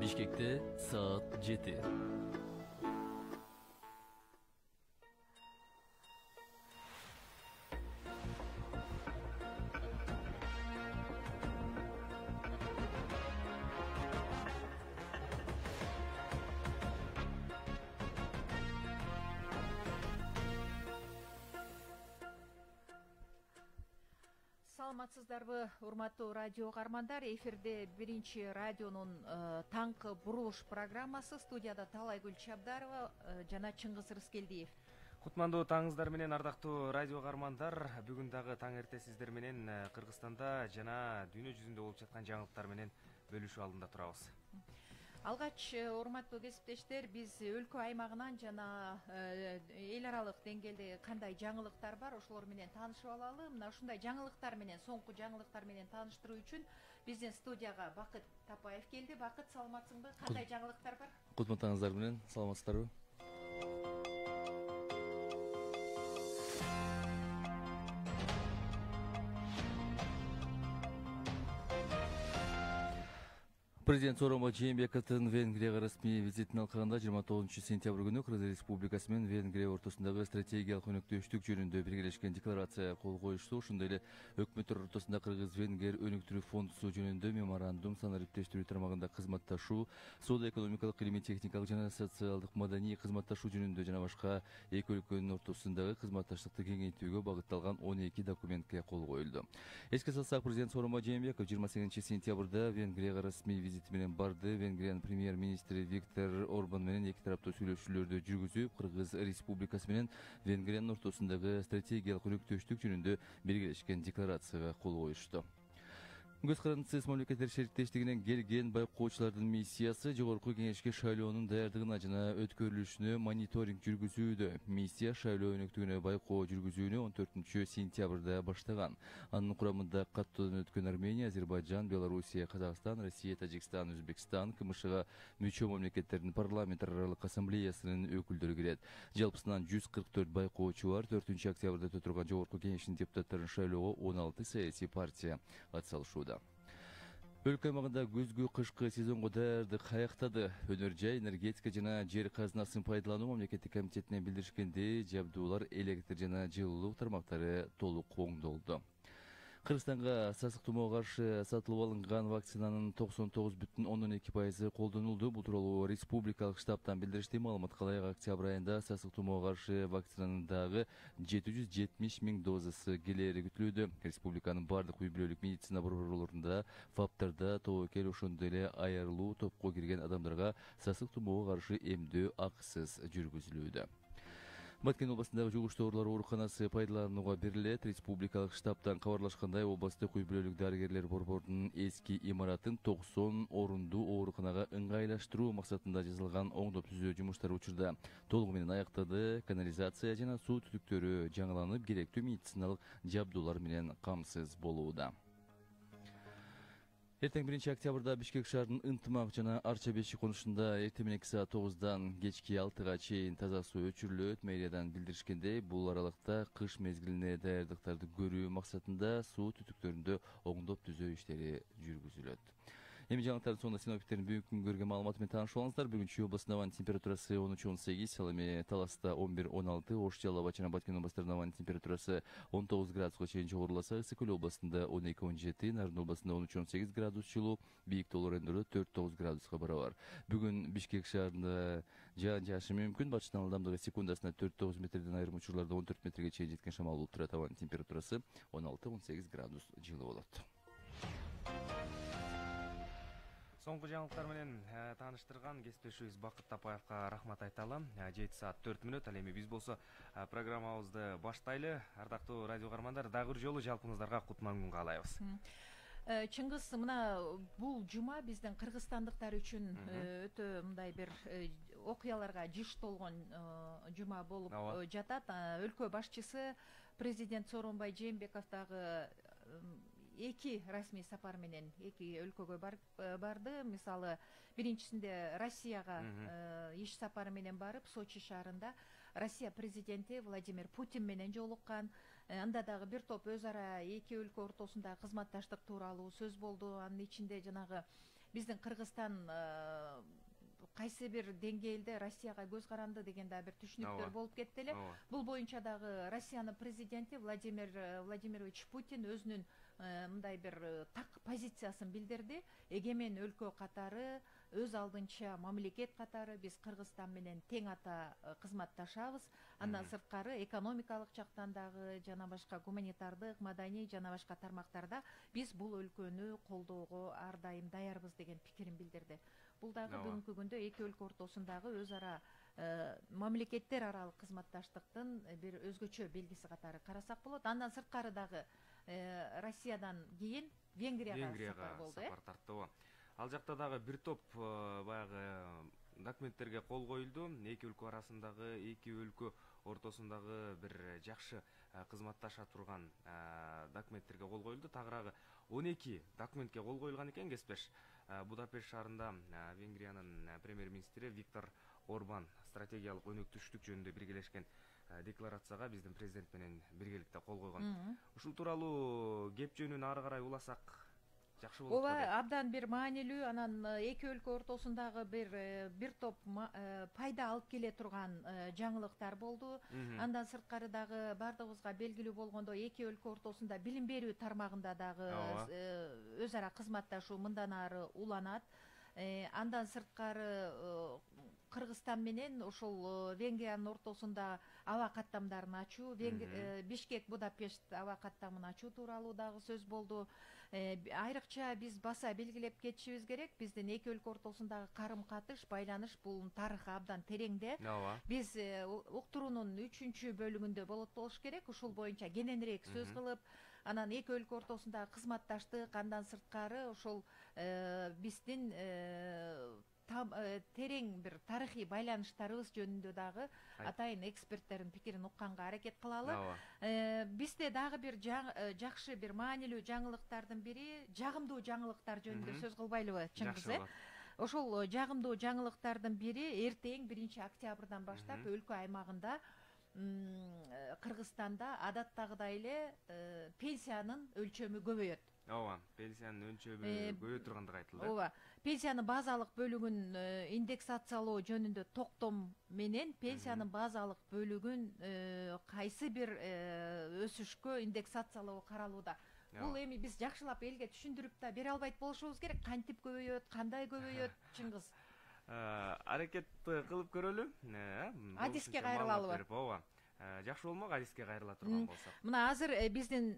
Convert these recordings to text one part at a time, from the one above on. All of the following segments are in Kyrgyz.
Bişkek'te saat 7. Саламатсыздарбы, урматтуу радио кармандар. Эфирде биринчи радионун таңкы бурулуш программасы. Студияда Талайгүл Чабдарова жана Чыңгыз Рыскелдиев. Кутмандуу таңыңыздар менен ардактуу радио кармандар. Бүгүн дагы таң эрте сиздер менен Кыргызстанда жана дүйнө жүзүндө болуп жаткан жаңылыктар менен бөлүшүү алдында турабыз. Алгач, урматтуу кесиптештер, биз өлкө аймагынан жана эл аралык деңгээлде кандай жаңылыктар бар, ошолор менен таанышып алалы. Мына ушундай жаңылыктар менен, соңку жаңылыктар менен тааныштыруу үчүн биздин студияга Бакыт Тапаев келди. Бакыт, саламатсыңбы? Кандай жаңылыктар бар? Кутмандуу менен, саламатсыздарбы? Президент Сооронбай Жээнбековдун Венгрияга расмий визитин алкагында 29 сентябрь күнү Кыргыз Республикасы менен Венгрия ортосундагы стратегиялык өнөктөштүк жөнүндө биргелешкен декларация кол коюшту. Ошондой эле өкмөттөр ортосунда Кыргыз-Венгер өнүктүрүү фондусу жөнүндө меморандум, санариптештирүү тармагында кызматташуу, соода-экономикалык, илимий-техникалык жана социалдык маданий кызматташуу жөнүндө жана башка эки өлкөнүн ортосундагы кызматташтыкты кеңейтүүгө багытталган 12 документке кол коюлду. Эске салсак, президент Сооронбай Жээнбеков 28 сентябрда Венгрияга расмий визит менен барды. Венгриянын премьер-министри Виктор Орбан менен эки тараптуу сүйлөшүүлөрдү жүргүзүп, Кыргыз Республикасы менен Венгриянын ортосундагы стратегиялык өнөктөштүк жөнүндө биргелешкен декларацияга кол коюшту. Көз карандысыз мамлекеттер шериктештигинен келген байкоочулардын миссиясы жогорку кеңешке шайлоонун даярдыгына жана өткөрүлүшүнө мониторинг жүргүзүүдө. Миссия шайлоо өнөктүгүнө байкоо жүргүзүүнү 14 сентябрда баштаган. Анын курамында каттоодон өткөн Армения, Азербайджан, Белоруссия, Казакстан, Россия, Тажикстан, Өзбекстан, КМШга мүчө мамлекеттердин парламент аралык ассамблеясынын өкүлдөрү кирет. Жалпысынан 144 байкоочу бар. 4 октябрда өтө турган жогорку кеңештин депутаттарын шайлоого 16 саясий партия атсалышууда. Өлкө аймагында күзгү кышкы сезонго даярдык аяктады. Өнөр жай, энергетика жана жер казынасын пайдалануу мамлекеттик комитетинен билдиришкендей, жабдуулар, электр жана жылуулук тармактары толук оңдолду. Кыргызстанга сасык туmoого каршы сатылып алынган вакцинанын 99,2% колдонулду. Бул тууралуу республикалык штабтан билдиришти. Маалыматка ылайык, октябрь айында сасык туmoого каршы вакцинанын дагы 770 000 дозасы келери күтүлүүдө. Республиканын бардык үй-бүлөлүк медицина борборлорунда, ФАПтарда тобокел, ошондой эле айырылуу топко кирген адамдарга сасык туmoого каршы эмдөө акысыз жүргүзүлүүдө. Баткен областындагы жугуштуу оорулар ооруканасы пайдаланууга берилет. Республикалык штабтан кабарлашкандай, областтык үй-бүлөлүк дарыгерлер борборунун эски имаратын 90 орунду ооруканага ыңгайлаштыруу максатында жасалган оңдоп түзөө жумуштары учурда толугу менен аяктады. Канализация жана суу түтүктөрү жаңыланып, керектүү медициналык жабдуулар менен камсыз болууда. Эртең 1 октябрда Бишкек шаарынын Ынтымак жана Арча беши конушунда эртең мененки саат 9-дан кечки 6-га чейин таза суу өчүрүлөт. Мэриядан билдиришкендей, бул аралыкта кыш мезгилине даярдыктарды көрүү максатында суу түтүктөрүндө оңдоп түзөө иштери жүргүзүлөт. Эми жаңылыктардын соңунда синоптиктердин бүгүнкү күнгө көргөн маалыматы менен таанышып алыңыздар. Бүгүн Чүй областынын абанын температурасы 13-18, ал эми Таласта 11-16, Ош, Жалал Абад жана Баткен областарынын абанын температурасы 19 градуска чейин жогоруласа, Ысык Көл областында 12-17, Нарын областында 13-18 градус жылуу, бийик тоолор өндөрдө 4-9 градуска барабар. Бүгүн Бишкек шаарында жаан жаашы мүмкүн. Батыштан ылдамдыгы секундасына 4-9 метрден айрым учурларда 14 метрге чейин жеткен шамал болуп турат. Абанын температурасы 16-18 градус жылуу болот. Соңку жаңылыктар менен тааныштырган кесиптешибиз Бакыт Тапаевга рахмат айталы. 7 саат 4 мүнөт. Ал эми биз болсо программабызды баштайлы. Ардактуу радио кармандар, дагы бир жолу жалпыңыздарга кутман күн каалайбыз. Чыңгыз, мына бул жума биздин кыргызстандыктар үчүн өтө мындай бир окуяларга жыш толгон жума болуп жатат. Өлкө башчысы президент Сооронбай Жээнбеков дагы эки расмий сапар менен эки өлкөгө барды. Мисалы, биринчисинде Россияга иш сапары менен барып, Сочи шаарында Россия президенти Владимир Путин менен жолуккан. Анда дагы бир топ өз ара эки өлкө ортосундагы кызматташтык тууралуу сөз болду. Анын ичинде жанагы биздин Кыргызстан кайсы бир деңгээлде Россияга көз каранды деген да бир түшүнүктөр болуп кетти эле. Бул боюнча дагы Россиянын президенти Владимир Владимирович Путин өзүнүн мындай бир так позициясын билдирди. Эгемен өлкө катары, өз алдынча мамлекет катары биз Кыргызстан менен тең ата кызматташабыз. Андан сырткары экономикалык жактан дагы жана башка гуманитардык, маданий жана башка тармактарда биз бул өлкөнү колдоого ар дайым даярбыз деген пикирин билдирди. Бул дагы бүгүнкү күндө эки өлкө ортосундагы өз ара мамлекеттер аралык кызматташтыктын бир өзгөчө белгиси катары карасак болот. Андан сырткары дагы Россиядан кийин Венгрияга сапар тарттыбы. Ал жакта дагы бир топ баягы документтерге кол коюлду. Эки өлкө арасындагы, эки өлкө ортосундагы бир жакшы кызматташа турган документтерге кол коюлду. Тагыраагы 12 документке кол коюлган экен. Кеспеш Будапешт шаарында Венгриянын премьер-министри Виктор Орбан стратегиялык өнөктөштүк жөнүндө биргелешкен декларацияга биздин президент менен биргеликте кол койгон. Ушул тууралуу кеп жөнүн ары карай уласак жакшы болот. Ооба, абдан бир маанилүү, анан эки өлкө ортосундагы бир топ пайда алып келе турган жаңылыктар болду. Андан сырткары дагы бардыгыбызга белгилүү болгондой эки өлкө ортосунда билим берүү тармагында дагы өз ара кызматташуу мындан ары уланат. Андан сырткары Кыргызстан менен ошол Венгриянын ортосунда аба каттамдарын ачуу, Бишкек Будапешт аба каттамын ачуу тууралуу дагы сөз болду. Айрыкча биз баса белгилеп кетишибиз керек, биздин эки өлкө ортосундагы карым-катыш, байланыш бул тарыхы абдан тереңде. Биз уктуруунун 3-чү бөлүгүндө болуш керек, ушул боюнча кененирээк сөз кылып, анан эки өлкө ортосундагы кызматташтык, андан сырткары ошол биздин терең бир тарыхый байланыштарыбыз жөнүндө дагы атайын эксперттердин пикирин укканга аракет кылалы. Бизде дагы бир жакшы бир маанилүү жаңылыктардын бири жагымдуу жаңылыктар жөнүндө сөз кылбайлыбы, Чыңгыз? Ошол жагымдуу жаңылыктардын бири эртең 1 октябрдан баштап өлкө аймагында Кыргызстанда адаттагыдай эле пенсиянын өлчөмү көбөйөт. Ооба, пенсиянын өлчөмү көбөйө тургандыгы айтылды. Ооба, пенсиянын базалык бөлүгүн индексациялоо жөнүндө токтом менен пенсиянын базалык бөлүгүн кайсы бир өсүшкө индексациялоо каралууда. Бул эми биз жакшылап элге түшүндүрүп да бере албайт болушубуз керек. Кантип көбөйөт, кандай көбөйөт, Чыңгыз? Аракет кылып көрөлү. Адиске кайрылалыбы? Ооба. Жакшы болмок, адиске кайрыла турган болсок. Мына азыр биздин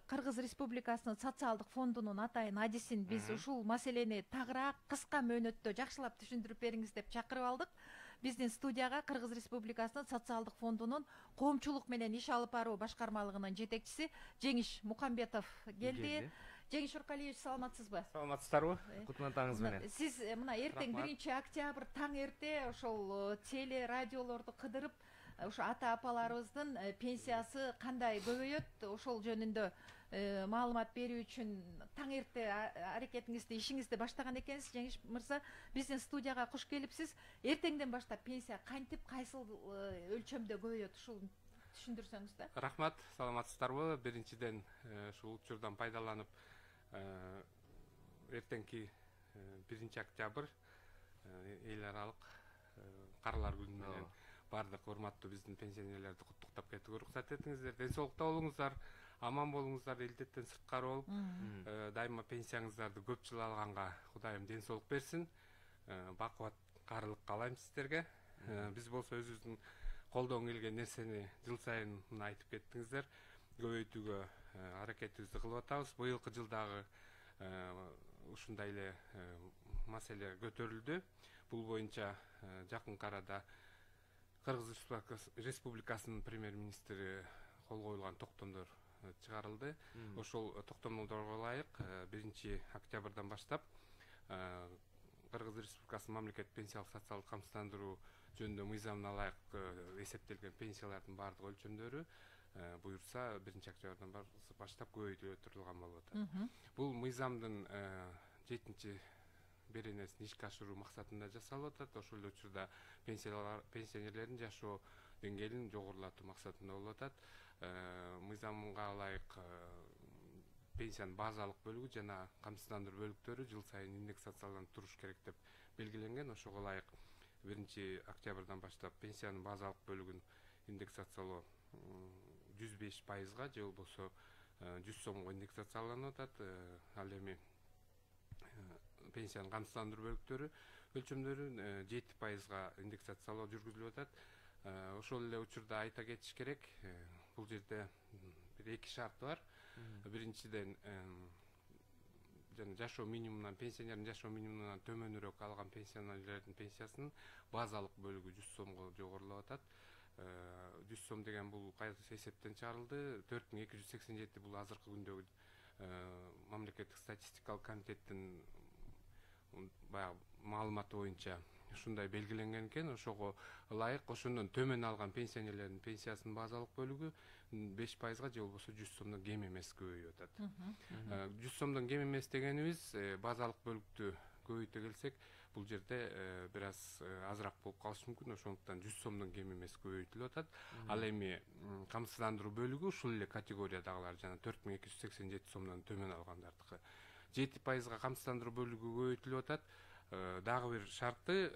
Кыргыз Республикасынын социалдык фондунун атайын адисин биз ушул маселени тагыраак кыска мөөнөттө жакшылап түшүндүрүп бериңиз деп чакырып алдык. Биздин студияга Кыргыз Республикасынын социалдык фондунун коомчулук менен иш алып баруу башкармалыгынын жетекчиси Жеңиш Мукамбетов келди. Жеңиш Уркалиевич, саламатсызбы? Саламатсыздарбы? Кутман таңыңыз менен. Сиз мына эртең 1 октябрь таң эрте ошол теле радиолорду кыдырып, ошо ата апаларыбыздын пенсиясы кандай көбөйөт, ошол жөнүндө маалымат берүү үчүн таң эрте аракетиңизди, ишиңизди баштаган экенсиз. Жеңиш мырза, биздин студияга куш келипсиз. Эртеңден баштап пенсия кантип, кайсыл өлчөмдө көбөйөт, ушул түшүндүрсөңүз да. Рахмат, саламатсыздарбы? Биринчиден ушул учурдан пайдаланып эртеңки 1 октябрь эл аралык карылар күнү менен бардык урматтуу биздин пенсионерлерди куттуктап кетүүгө уруксат этиңиздер. Ден соолукта болуңуздар, аман болуңуздар, элдеттен сырткары болуп, дайыма пенсияңыздарды көп жыл алганга Кудайым ден соолук берсин. Бакубат карылык каалайм сиздерге. Биз болсо өзүбүздүн колдон келген нерсени жыл сайын айтып кеттиңиздер, көбөйтүүгө аракетибизди кылып атабыз. Быйылкы жылдагы ушундай эле маселе көтөрүлдү. Бул боюнча жакынкы арада Кыргыз Республикасынын премьер-министри кол коюлган токтомдор чыгарылды. Ошол токтомдорго ылайык 1 октябрдан баштап Кыргыз Республикасынын мамлекеттик пенсиялык социалдык камсыздандыруу жөнүндө мыйзамына ылайык эсептелген пенсиялардын бардык өлчөмдөрү буюрса 1 октябрдан баштап көбөйтүлө турулган болуп атат. Бул мыйзамдын 7 беренесин ишке ашыруу максатында жасалып атат. Ошол эле учурда пенсионерлердин жашоо деңгээлин жогорулатуу максатында болуп атат. Мыйзамга ылайык пенсиянын базалык бөлүгү жана камсыздандыруу бөлүктөрү жыл сайын индексацияланып туруш керек деп белгиленген. Ошого ылайык 1 октябрдан баштап пенсиянын базалык бөлүгүн индексациялоо 105%, же болбосо 100 сомго индексацияланып атат. Ал эми пенсиянын камсыздандыруу бөлүктөрү өлчөмдөрүн 7%га индексациялоо жүргүзүлүп атат. Ошол эле учурда айта кетиш керек, бул жерде бир 2 шарт бар. Биринчиден, жашоо минимумунан, пенсионердин жашоо минимумунан төмөнүрөөк алган пенсионерлердин пенсиясынын базалык бөлүгү 100 сомго жогорулап атат. 100 сом деген бул кайсы эсептен чыгарылды? 4287 бул азыркы күндөгү мамлекеттик статистикалык комитеттин баягы маалыматы боюнча ушундай белгиленген экен. Ошого ылайык ошондон төмөн алган пенсионерлердин пенсиясынын базалык бөлүгү 5%, же болбосо 100 сомдон кем эмес көбөйүп атат. 100 сомдон кем эмес дегенибиз базалык бөлүктү көбөйтө келсек, бул жерде бир аз азыраак болуп калышы мүмкүн. Ошондуктан 100 сомдон кем эмес көбөйтүлүп атат. Ал эми камсыздандыруу бөлүгү ушул эле категориядагылар, жана 4287 сомдон төмөн алгандардыкы 7%га камсыздандыруу бөлүгү көбөйтүлүп атат. Дагы бир шарты,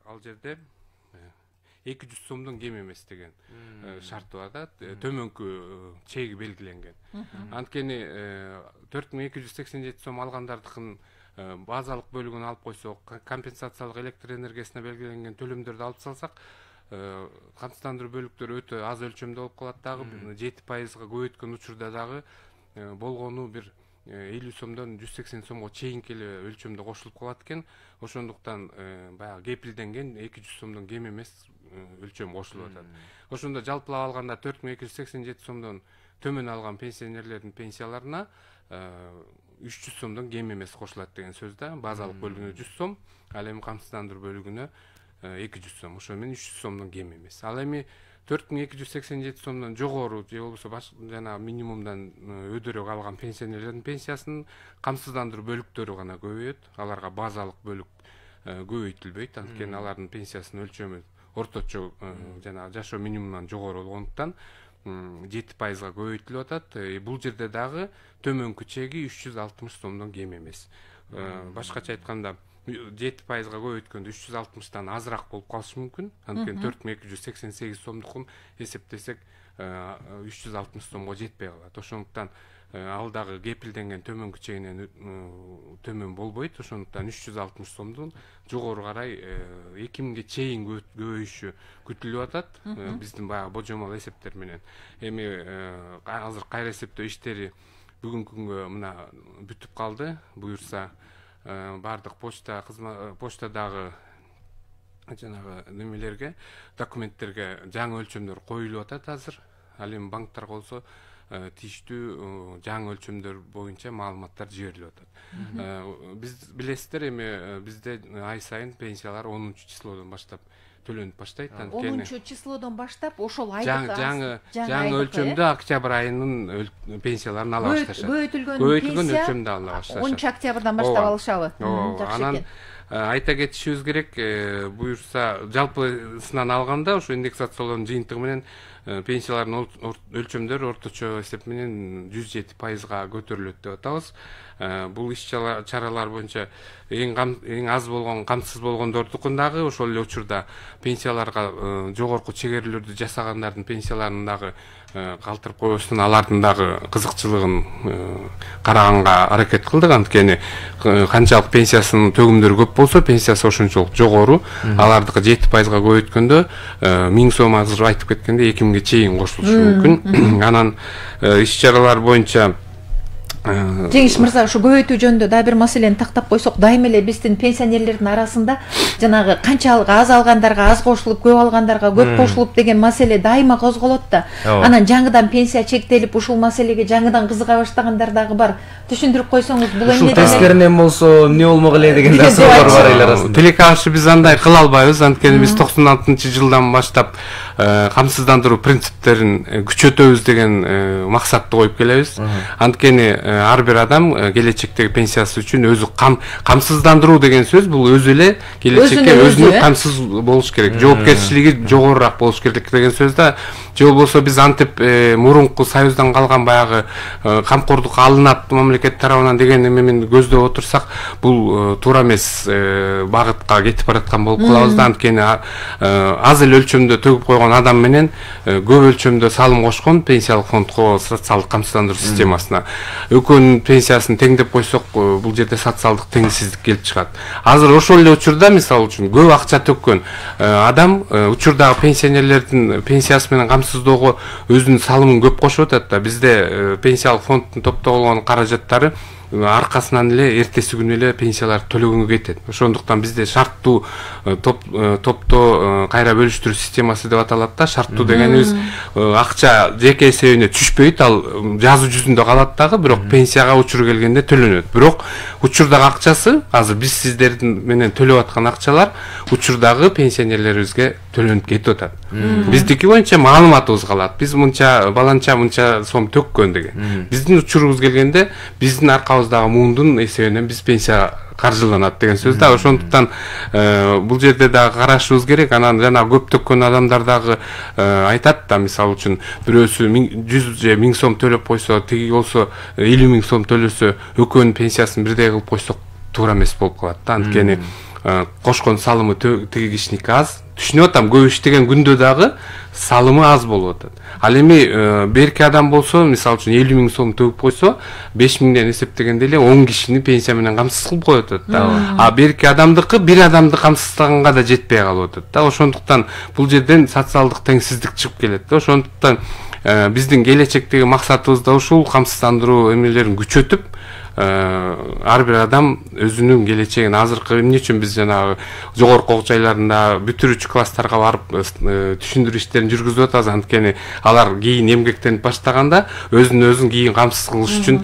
ал жерде 200 сомдон кем эмес деген шарты бар да, төмөнкү чеги белгиленген. Анткени 4287 сом алгандардыкын базалык бөлүгүн алып койсок, компенсациялык электр энергиясына белгиленген төлөмдөрдү алып салсак, камсыздандыруу бөлүктөрү өтө аз өлчөмдө болуп калат. Дагы 7%га көбөйткөн учурда дагы болгону бир 50 сомдон 180 сомго чейинки эле өлчөмдө кошулуп калат экен. Ошондуктан баягы кепилденген 200 сомдон кем эмес өлчөм кошулуп атат. Ошондо жалпылап алганда 4287 сомдон төмөн алган пенсионерлердин пенсияларына 300 сомдон кем эмес кошулат деген сөз да. Базалык бөлүгүнө 100 сом, ал эми камсыздандыруу бөлүгүнө 200 сом. Ошо менен 300 сомдон кем эмес. Ал эми 4287 сомдон жогору, же болбосо жана минимумдан өйдөрөөк алган пенсионерлердин пенсиясынын камсыздандыруу бөлүктөрү гана көбөйөт. Аларга базалык бөлүк көбөйтүлбөйт. Анткени алардын пенсиясынын өлчөмү орточо жана жашоо минимумунан жогору болгондуктан 7%га көбөйтүлүп атат. Бул жерде дагы төмөнкү чеги 360 сомдон кем эмес. Башкача айтканда 7%га көбөйткөндө 360-тан азыраак болуп калышы мүмкүн. Анткени 4288 сомдукун эсептесек 360 сомго жетпей калат. Ошондуктан ал дагы кепилденген төмөнкү чегинен төмөн болбойт. Ошондуктан 360 сомдон жогору карай 2000ге чейин көбөйүшү күтүлүп атат. Биздин баягы божомол эсептер менен. Эми азыр кайра эсептөө иштери бүгүнкү күнгө мына бүтүп калды. Буюрса бардык почтадагы жанагы немелерге, документтерге жаңы өлчөмдөр коюлуп атат азыр. Ал эми банктарга болсо тийиштүү жаңы өлчөмдөр боюнча маалыматтар жиберилип атат. Биз билесиздер, эми бизде ай сайын пенсиялар 10-числодон баштап төлөнүп баштайт. 10-числодон баштап ошол жаңы өлчөмдө октябрь айынын пенсияларын ала башташат. Көбөйтүлгөн өлчөмдө ала башташат. 10 октябрдан баштап алышабы? Анан айта кетишибиз керек, буюрса жалпысынан алганда ошо индексациялоонун жыйынтыгы менен пенсиялардын өлчөмдөрү орточо эсеп менен 107%га көтөрүлөт деп атабыз. Бул иш-чаралар боюнча эң аз болгон, камсыз болгондордукун дагы ошол эле учурда пенсияларга жогорку чегерүүлөрдү жасагандардын пенсияларын дагы калтырып койбостон алардын дагы кызыкчылыгын караганга аракет кылдык. Анткени канчалык пенсиясынын төгүмдөрү көп болсо, пенсиясы ошончолук жогору. Алардыкы 7%га көбөйткөндө 1000 сом азыр айтып кеткенде 2000ге чейин кошулушу мүмкүн. Анан иш-чаралар боюнча Жеңиш мырза, ушу көбөйтүү жөнүндө да бир маселени тактап койсок, дайыма эле биздин пенсионерлердин арасында жанагы канчалык аз алгандарга аз кошулуп, көп алгандарга көп кошулуп деген маселе дайыма козголот да. Анан жаңыдан пенсия чектелип, ушул маселеге жаңыдан кызыга баштагандар дагы бар. Түшүндүрүп койсоңуз, бул эмне? Тескеринен болсо эмне болмок эле деген да суроолор бар эл арасында. Тилекке каршы биз андай кыла албайбыз. Анткени биз 96-жылдан баштап камсыздандыруу принциптерин күчөтөбүз деген максатты коюп келебиз. Анткени ар бир адам келечектеги пенсиясы үчүн өзү камсыздандыруу деген сөз бул өзү эле келечекке өзүнө камсыз болуш керек, жоопкерчилиги жогорураак болуш керек деген сөз да. же болбосо биз антип мурунку союздан калган баягы камкордук алынат мамлекет тарабынан деген эменин көздөп отурсак, бул туура эмес багытка кетип бараткан болуп калабыз да. Анткени аз эле өлчөмдө төгүп койгон адам менен көп өлчөмдө салым кошкон пенсиялык фондко, социалдык камсыздандыруу системасына экөөнүн пенсиясын теңдеп койсок, бул жерде социалдык теңсиздик келип чыгат. Азыр ошол эле учурда мисалы үчүн көп акча төккөн адам учурдагы пенсионерлердин пенсиясы менен камсыздоого өзүнүн салымын көп кошуп атат да. Бизде пенсиялык фонддун топтогон каражаттары аркасынан эле эртеси күнү эле пенсиялар төлөгөнгө кетет. Ошондуктан бизде шарттуу топто кайра бөлүштүрүү системасы деп аталат да. Шарттуу дегенибиз акча жеке эсебине түшпөйт, ал жазуу жүзүндө калат дагы, бирок пенсияга учур келгенде төлөнөт. Бирок учурдагы акчасы, азыр биз сиздердин менен төлөп аткан акчалар учурдагы пенсионерлерибизге төлөнүп кетип атат. Биздики боюнча маалыматыбыз калат. Биз мынча баланча мынча сом төккөн деген. Биздин учурубуз келгенде биздин аркабыздагы муундун эсебинен биз пенсия каржыланат деген сөз да. Ошондуктан бул жерде дагы карашыбыз керек. Анан жана көп төккөн адамдар дагы айтат да, мисалы үчүн бирөөсү 100 же 1000 сом төлөп койсо, тиги болсо 50 000 сом төлөсө, экөөнүн пенсиясын бирдей кылып койсок туура эмес болуп калат да. Анткени кошкон салымы тиги кишиники аз. Түшүнүп атам, көп иштеген күндө дагы салымы аз болуп атат. Ал эми берки адам болсо, мисалы үчүн 50 000 сом төгүп койсо, 5 000ден эсептегенде эле 10 кишини пенсия менен камсыз кылып коюп атат да. А берки адамдыкы бир адамды камсыздаганга да жетпей калып атат да. Ошондуктан бул жерден социалдык теңсиздик чыгып келет да. Ошондуктан биздин келечектеги максатыбыз да ушул, камсыздандыруу эмнелерин күчөтүп, ар бир адам өзүнүн келечегин, азыркы эмне үчүн биз жанагы жогорку окуу жайларында бүтүрүүчү класстарга барып түшүндүрүү иштерин жүргүзүп атабыз. Анткени алар кийин эмгектенип баштаганда өзүн кийин камсыз кылыш үчүн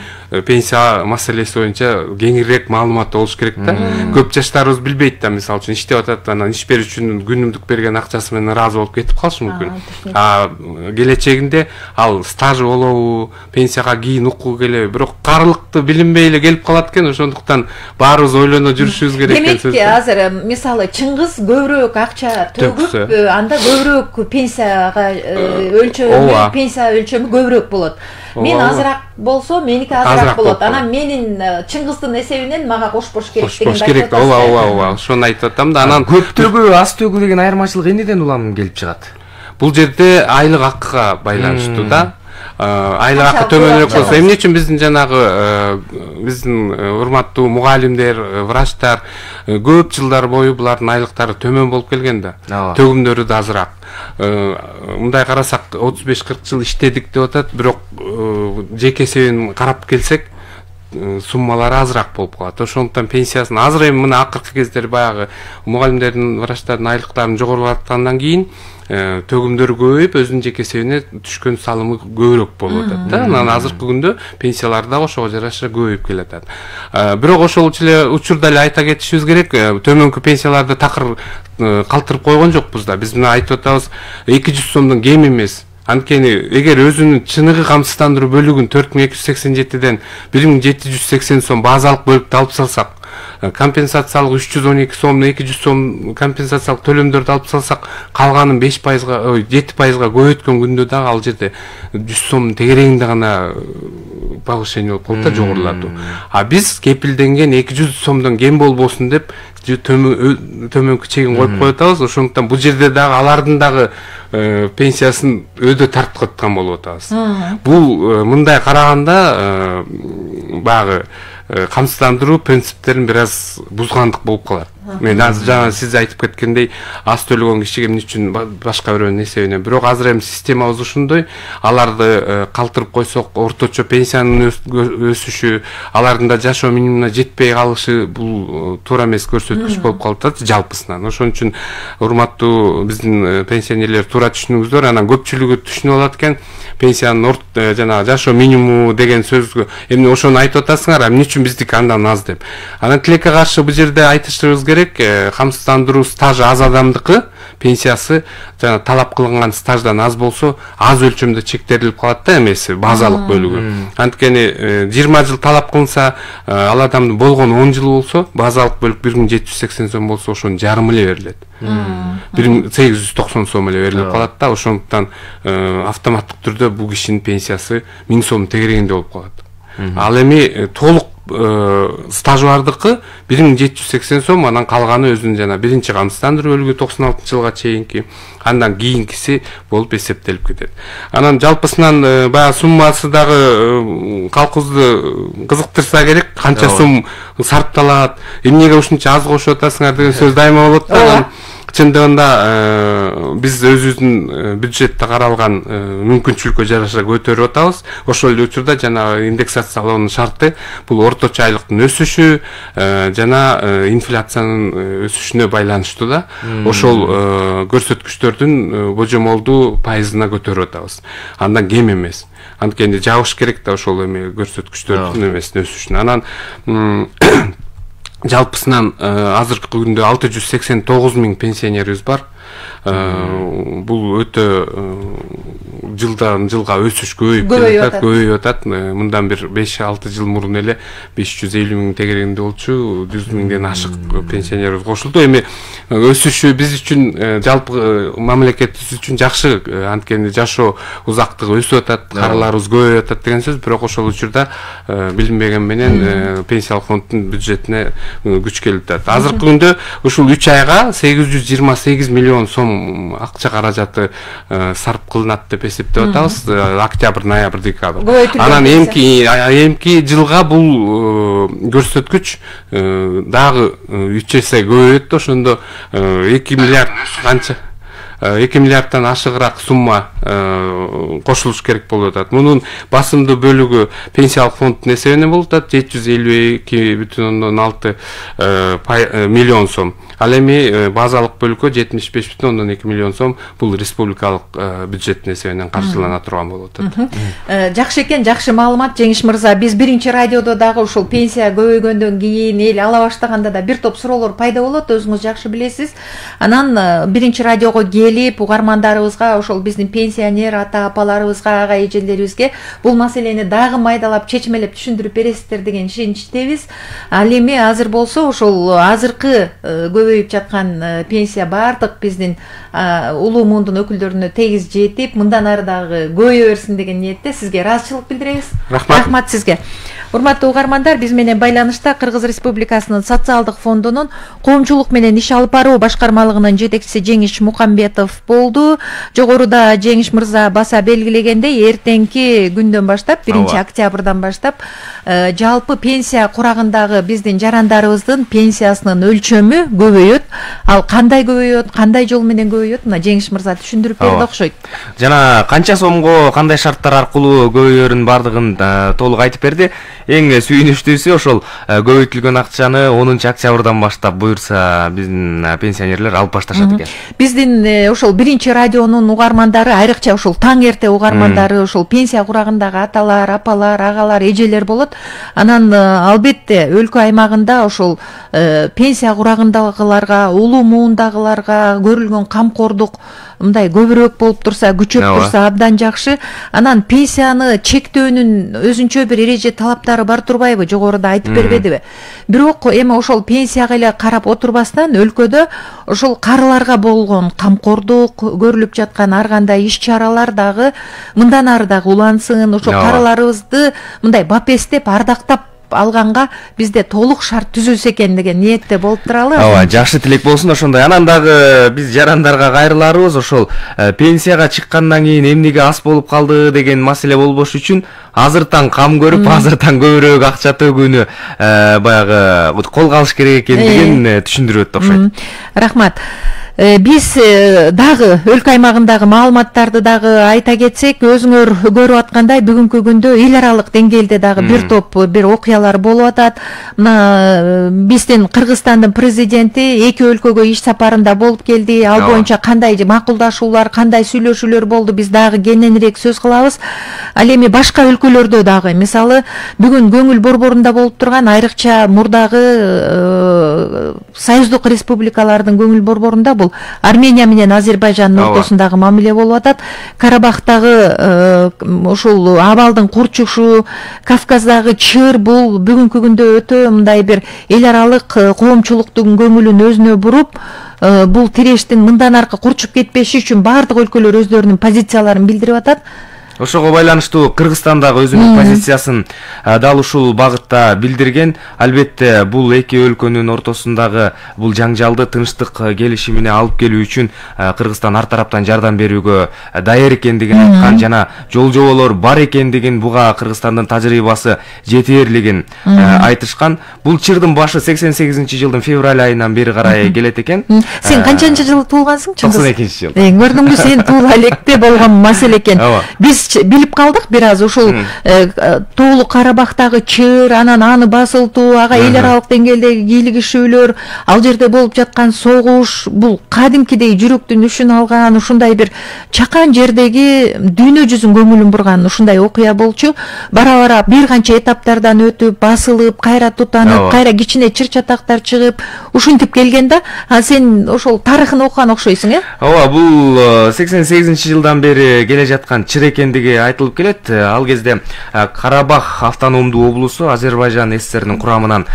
пенсия маселеси боюнча кеңирээк маалымат болуш керек да. Көп жаштарыбыз билбейт да, мисалы үчүн иштеп атат, анан иш берүүчүнүн күнүмдүк берген акчасы менен ыраазы болуп кетип калышы мүмкүн. А келечегинде ал стажы болобу, пенсияга кийин укугу келеби, бирок каарылыкты билинбей эле келип калат экен. Ошондуктан баарыбыз ойлоно жүрүшүбүз керек экен сөз. Демек азыр мисалы Чыңгыз көбүрөөк акча төгүп, анда көбүрөөк пенсияга өлчөмү, пенсия өлчөмү көбүрөөк болот. Мен азыраак болсо, меники азыраак болот. Анан менин Чыңгыздын эсебинен мага кошпош керек деген керек. Ооба, ошону айтып атам да. Анан көп төгүү, аз төгүү деген айырмачылык эмнеден улам келип чыгат? Бул жерде айлык акыга байланыштуу да. Айлык акы төмөнүрөөк болсо, эмне үчүн биздин жанагы биздин урматтуу мугалимдер, врачтар көп жылдар бою булардын айлыктары төмөн болуп келген да. Төгүмдөрү да азыраак. Мындай карасак 35-40 жыл иштедик деп атат, бирок жеке эсебин карап келсек суммалары азыраак болуп калат. Ошондуктан пенсиясын азыр эми мына акыркы кездер баягы мугалимдердин, врачтардын айлыктарын жогорулаткандан кийин төгүмдөрү көбөйүп, өзүнүн жеке эсебине түшкөн салымы көбүрөөк болуп атат да. Анан азыркы күндө пенсиялар да ошого жараша көбөйүп келатат. Бирок ошол эле учурда эле айта кетишибиз керек, төмөнкү пенсияларды такыр калтырып койгон жокпуз да. Биз мына айтып атабыз, 200 сомдон кем эмес. Анткени эгер өзүнүн чыныгы камсыздандыруу бөлүгүн 4287ден 1780 сом базалык бөлүктү алып салсак, компенсациялык 312 сом, 200 сом компенсациялык төлөмдөрдү алып салсак, калганын 5%га, 7%га көбөйткөн күндө дагы ал жерде 100 сомдун тегерегинде гана повышение болуп калат да, жогорулатуу. А биз кепилденген 200 сомдон кем болбосун деп төмөнкү чегин коюп коюп атабыз. Ошондуктан бул жерде дагы алардын дагы пенсиясын өйдө тартып аткан болуп атабыз. Бул мындай караганда баягы камсыздандыруу принциптерин бир аз бузгандык болуп калат. Мен жана сиз айтып кеткендей, аз төлөгөн кишиге эмне үчүн башка бирөөнүн эсебинен. Бирок азыр эми системабыз ушундай, аларды калтырып койсок, орточо пенсиянын өсүшү, алардын да жашоо минимумуна жетпей калышы бул туура эмес көрсөткүч болуп калат жалпысынан. Ошон үчүн урматтуу биздин пенсионерлер туура түшүнүңүздөр. Анан көпчүлүгү түшүнүп алат экен, пенсиянын жана жашоо минимуму деген сөзгө эмне ошону айтып атасыңар, эмне үчүн биздики андан аз деп. Анан тилекке каршы бул жерде айтышыбыз керек, керек, камсыздандыруу стажы аз адамдыкы пенсиясы жана талап кылынган стаждан аз болсо аз өлчөмдө чектелип калат да эмеси базалык бөлүгү. Анткени 20 жыл талап кылынса, ал адамдын болгону 10 жыл болсо, базалык бөлүк 1780 сом болсо ошонун жарымы эле берилет. 1890 сом эле берилип калат да, ошондуктан автоматтык түрдө бул кишинин пенсиясы 1000 сом тегерегинде болуп калат. Ал эми толук стажы бардыкы 1780 сом, анан калганы өзүнүн жана биринчи камсыздандыруу бөлүгү 96 жылга чейинки, андан кийинкиси болуп эсептелип кетет. Анан жалпысынан баягы суммасы дагы калкыбызды кызыктырса керек, канча сум сарпталат, эмнеге ушунча аз кошуп атасыңар деген сөз дайыма болот да. Чындыгында биз өзүбүздүн бюджетте каралган мүмкүнчүлүккө жараша көтөрүп атабыз. Ошол эле учурда жана индексациялоонун шарты бул орточо айлыктын өсүшү жана инфляциянын өсүшүнө байланыштуу да. Ошол көрсөткүчтөрдүн божомолдуу пайызына көтөрүп атабыз. Андан кем эмес. Анткени жабыш керек да ошол эми көрсөткүчтөрдүн эмесин өсүшүнө. Анан жалпысынан азыркы күндө 689 000 пенсионерибиз бар. Бул өтө жылдан жылга өсүш көбөйүп атат. Мындан бир 5-6 жыл мурун эле 550 000 тегерегинде болчу, 100 000ден ашык пенсионерибиз кошулду. Эми өсүшү биз үчүн, жалпы мамлекетибиз үчүн жакшы, анткени жашоо узактыгы өсүп атат, карыларыбыз көбөйүп атат деген сөз. Бирок ошол учурда билинбеген менен пенсиялык фонддун бюджетине күч келип атат. Азыркы күндө ушул 3 айга 828 миллион сом акча каражаты сарп кылынат деп эсептеп атабыз. Октябрь, ноябрь, декабрь. Анан эмки жылга бул көрсөткүч дагы 3 эсе көбөйөт. Ошондо 2 миллиард канча 2 миллиардтан ашыгыраак сумма кошулуш керек болуп атат. Мунун басымдуу бөлүгү пенсиялык фонддун эсебинен болуп атат, 752,6 миллион сом. Ал эми базалык бөлүккө 75,2 миллион сом бул республикалык бюджеттин эсебинен каржылана турган болуп атат. Жакшы экен, жакшы маалымат Жеңиш мырза. Биз биринчи радиодо дагы ушул пенсия көбөйгөндөн кийин эл ала баштаганда да бир топ суроолор пайда болот, өзүңүз жакшы билесиз. Анан биринчи радиого келип, угармандарыбызга, ошол биздин пенсионер ата-апаларыбызга, ага эжелерибизге бул маселени дагы майдалап, чечмелеп түшүндүрүп бересиздер деген ишеничтебиз. Ал эми азыр болсо ошол азыркы көбөйүп жаткан пенсия бардык биздин улуу муундун өкүлдөрүнө тегиз жетип, мындан ары дагы көбөйө берсин деген ниетте сизге ыраазычылык билдиребиз. Рахмат сизге. Урматтуу угармандар, биз менен байланышта Кыргыз Республикасынын социалдык фондунун коомчулук менен иш алып баруу башкармалыгынын жетекчиси Жеңиш Мукамбетов болду. Жогоруда Жеңиш мырза баса белгилегендей, эртеңки күндөн баштап, 1 октябрдан баштап жалпы пенсия курагындагы биздин жарандарыбыздын пенсиясынын өлчөмү көбөйөт. Ал кандай көбөйөт, кандай жол менен көбөйөт? Мына Жеңиш мырза түшүндүрүп берди окшойт. Жана канча сомго кандай шарттар аркылуу көбөйөрүн бардыгын толук айтып берди. Эң сүйүнүчтүүсү ошол көбөйтүлгөн акчаны 10 октябрдан баштап буюрса биздин пенсионерлер алып башташат экен. Биздин ошол биринчи радионун угармандары, айрыкча ошол таң эрте угармандары, ошол пенсия курагындагы аталар, апалар, агалар, эжелер болот. Анан албетте өлкө аймагында ошол пенсия курагындагыларга, улуу муундагыларга көрүлгөн камкордук мындай көбүрөөк болуп турса, күчөп турса абдан жакшы. Анан пенсияны чектөөнүн өзүнчө бир эреже талаптары бар турбайбы? Жогоруда айтып бербедиби? Бирок эми ошол пенсияга эле карап отурбастан өлкөдө ошол карыларга болгон камкордук, көрүлүп жаткан ар кандай иш-чаралар дагы мындан ары дагы улансын, ошол карыларыбызды мындай бапестеп, ардактап алганга бизде толук шарт түзүлсө экен деген ниетте болуп туралы. Жакшы тилек болсун ошондой. Анан дагы биз жарандарга кайрыларыбыз, ошол пенсияга чыккандан кийин эмнеге аз болуп калды деген маселе болбош үчүн азыртан кам көрүп, азыртан көбүрөөк акча төгүүнү баягы колго алыш керек экендигин түшүндүрүп өттү окшойт. Рахмат. Биз дагы өлкө аймагындагы маалыматтарды дагы айта кетсек, өзүңөр көрүп аткандай бүгүнкү күндө эл аралык деңгээлде дагы бир топ бир окуялар болуп атат. Мына биздин Кыргызстандын президенти эки өлкөгө иш сапарында болуп келди. Ал боюнча кандай макулдашуулар, кандай сүйлөшүүлөр болду, биз дагы кененирээк сөз кылабыз. Ал эми башка өлкөлөрдө дагы, мисалы, бүгүн көңүл борборунда болуп турган, айрыкча мурдагы союздук республикалардын көңүл борборунда бул Армения менен Азербайжандын ортосундагы мамиле болуп атат. Карабахтагы ушул абалдын курчушу, Кавказдагы чыр, бул бүгүнкү күндө өтө мындай бир эл аралык коомчулуктун көңүлүн өзүнө буруп, бул тирештин мындан аркы курчуп кетпеши үчүн баардык өлкөлөр өздөрүнүн позицияларын билдирип атат. Ошого байланыштуу Кыргызстандагы өзүнүн позициясын дал ушул багытта билдирген. Албетте бул эки өлкөнүн ортосундагы бул жаңжалды тынчтык келишимине алып келүү үчүн Кыргызстан ар тараптан жардам берүүгө даяр экендигин айткан жана жол-жоболор бар экендигин, буга Кыргызстандын тажрыйбасы жетээрлигин айтышкан. Бул чырдын башы 88-жылдын февраль айынан бери карай келет экен. Сен канчанчы жылы туулгансың? 92-жыл. Көрдүңбү, сен туула электе болгон маселе экен. Биз билип калдык бир аз ушул Тоолу Карабахтагы чыр, анан аны басылтуу, ага эл аралык деңгээлдеги кийлигишүүлөр, ал жерде болуп жаткан согуш, бул кадимкидей жүрөктүн үшүн алган, ушундай бир чакан жердеги дүйнө жүзүн көңүлүн бурган ушундай окуя болчу. Бара-бара бир канча этаптардан өтүп, басылып, кайра тутанып, кайра кичине чыр-чатактар чыгып, ушинтип келген да. Сен ошол тарыхын окуган окшойсуң, Ооба, бул 88-жылдан бери келе жаткан чыр экендиги айтылып келет. Ал кезде Карабах автономдуу облусу Азербайжан ССРнин курамынан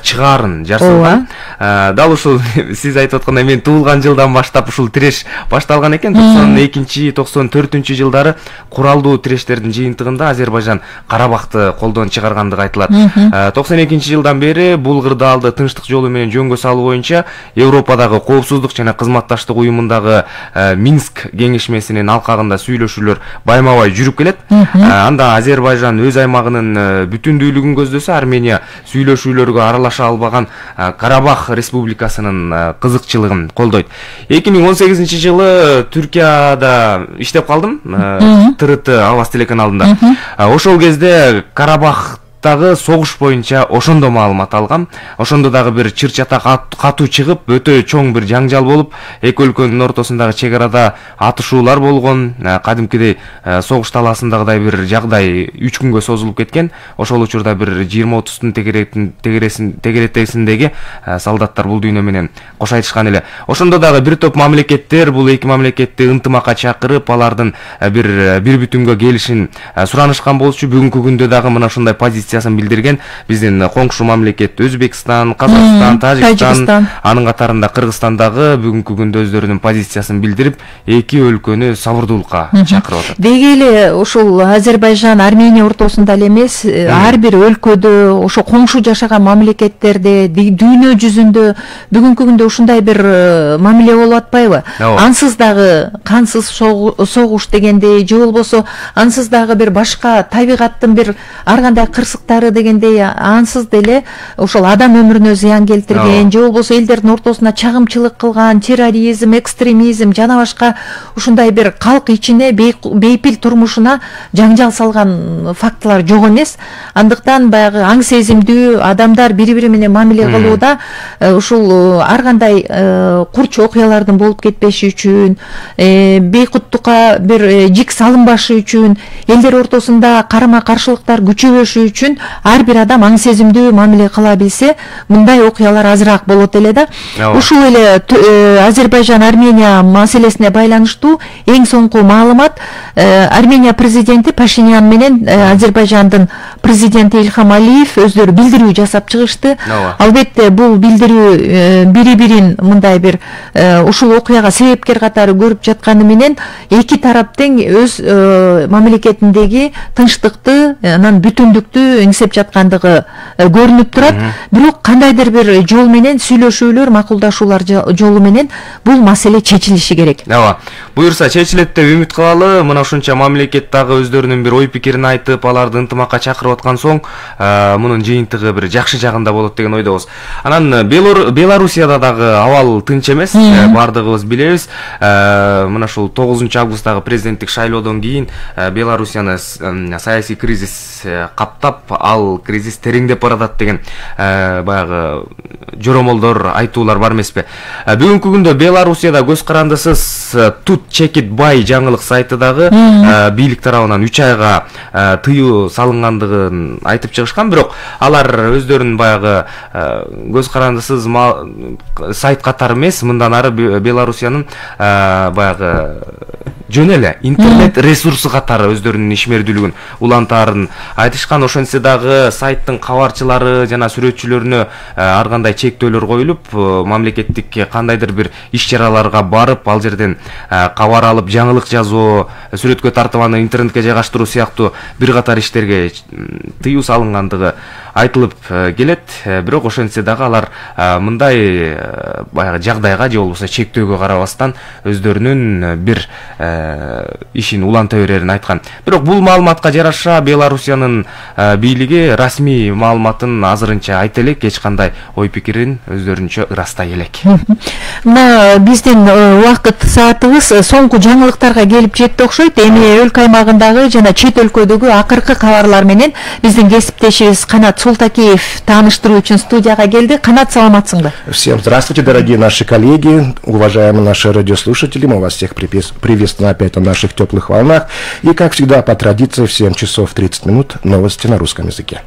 чыгаарын жасалган. Дал ушул сиз айтып аткандай, мен туулган жылдан баштап ушул тиреш башталган экен. 92-94 жылдары куралдуу тирештердин жыйынтыгында Азербайжан Карабахты колдон чыгаргандыгы айтылат. 92-жылдан бери бул кырдаалды тынчтык жолу менен жөнгө салуу боюнча Европадагы коопсуздук жана кызматташтык уюмундагы Минск кеңешмесинин алкагында сүйлөшүүлөр байма-бай жүрүп келет. Анда Азербайжан өз аймагынын бүтүндүүлүгүн көздөсө, Армения сүйлөшүүлөргө аралаша албаган Карабах республикасынын кызыкчылыгын колдойт. 2018-жылы Түркияда иштеп калдым, ТРТ Аваз телеканалында. Ошол кезде Карабах согуш боюнча ошондо маалымат алгам. Ошондо дагы бир чыр-чатак катуу чыгып, өтө чоң бир жаңжал болуп, эки өлкөнүн ортосундагы чек арада атышуулар болгон, кадимкидей согуш талаасындагыдай бир жагдай 3 күнгө созулуп кеткен. Ошол учурда бир 20-30 тегеретесиндеги солдаттар бул дүйнө менен кош айтышкан эле. Ошондо дагы бир топ мамлекеттер бул эки мамлекетти ынтымакка чакырып, алардын бир бүтүнгө келишин суранышкан болчу. Бүгүнкү күндө дагы мына ушундай позиция билдирген биздин коңшу мамлекет Өзбекстан, Казакстан, Тажикстан, анын катарында Кыргызстандагы бүгүнкү күндө өздөрүнүн позициясын билдирип, эки өлкөнү сабырдуулукка чакырып атат. Деги эле ушул Азербайжан, Армения ортосунда эле эмес, ар бир өлкөдө, ошо коңшу жашаган мамлекеттерде, дүйнө жүзүндө бүгүнкү күндө ушундай бир мамиле болуп атпайбы? Ансыз дагы кансыз согуш дегендей, же болбосо ансыз дагы бир башка табигаттын бир ар кандай дегендей, ансыз деле ошол адам өмүрүнө зыян келтирген, же болбосо элдердин ортосуна чагымчылык кылган, терроризм, экстремизм жана башка ушундай бир калк ичине, бейпил турмушуна жаңжал салган фактылар жок эмес. Андыктан баягы аң сезимдүү адамдар бири-бири менен мамиле кылууда ушул ар кандай курч окуялардын болуп кетпеши үчүн, бейкуттукка бир жик салынбашы үчүн, элдер ортосунда карама-каршылыктар күчөбөшү үчүн ар бир адам аң сезимдүү мамиле кыла билсе, мындай окуялар азыраак болот эле да. Ушул эле Азербайжан Армения маселесине байланыштуу эң соңку маалымат, Армения президенти Пашинян менен Азербайжандын президенти Ильхам Алиев өздөрү билдирүү жасап чыгышты. Албетте бул билдирүү бири-бирин мындай бир ушул окуяга себепкер катары көрүп жатканы менен эки тарап тең өз мамлекетиндеги тынчтыкты, анан бүтүндүктү эңсеп жаткандыгы көрүнүп турат. Бирок кандайдыр бир жол менен сүйлөшүүлөр, макулдашуулар жолу менен бул маселе чечилиши керек. Ооба. Буюрса чечилет деп үмүт кылалы. Мына ушунча мамлекет дагы өздөрүнүн бир ой пикирин айтып, аларды ынтымакка чакырып аткан соң, мунун жыйынтыгы бир жакшы жагында болот деген ойдобуз. Анан Белоруссияда дагы абал тынч эмес, бардыгыбыз билебиз. Мына ушул 9 августтагы президенттик шайлоодон кийин Белоруссияны саясий кризис каптап, ал кризис тереңдеп баратат деген баягы жоромолдор, айтуулар бар эмеспи? Бүгүнкү күндө Белоруссияда көз карандысыз Тут Чекит Бай жаңылык сайты дагы бийлик тарабынан 3 айга тыюу салынгандыгын айтып чыгышкан, бирок алар өздөрүнүн баягы көз карандысыз сайт катары эмес, мындан ары Белоруссиянын баягы жөн эле интернет ресурсу катары өздөрүнүн ишмердүүлүгүн улантаарын айтышкан. Ошентсе дагы сайттын кабарчылары жана сүрөтчүлөрүнө ар кандай чектөөлөр коюлуп, мамлекеттик кандайдыр бир иш-чараларга барып, ал жерден кабар алып, жаңылык жазуу, сүрөткө тартып аны интернетке жайгаштыруу сыяктуу бир катар иштерге тыюу салынгандыгы айтылып келет. Бирок ошентсе дагы алар мындай баягы жагдайга же болбосо чектөөгө карабастан өздөрүнүн бир ишин уланта берерин айткан. Бирок бул маалыматка жараша Белоруссиянын бийлиги расмий маалыматын азырынча айта элек, эч кандай ой пикирин өздөрүнчө ырастай элек. Мына биздин убакыт саатыбыз соңку жаңылыктарга келип жетти окшойт. Эми өлкө аймагындагы жана чет өлкөдөгү акыркы кабарлар менен биздин кесиптешибиз Канат Султакеев тааныштыруу үчүн студияга келди. Канат, саламатсыңбы? Всем здравствуйте, дорогие наши коллеги, уважаемые наши радиослушатели. Мы вас всех приветствуем опять на наших теплых волнах. И, как всегда, по традиции, в 7 часов 30 минут новости на русском языке.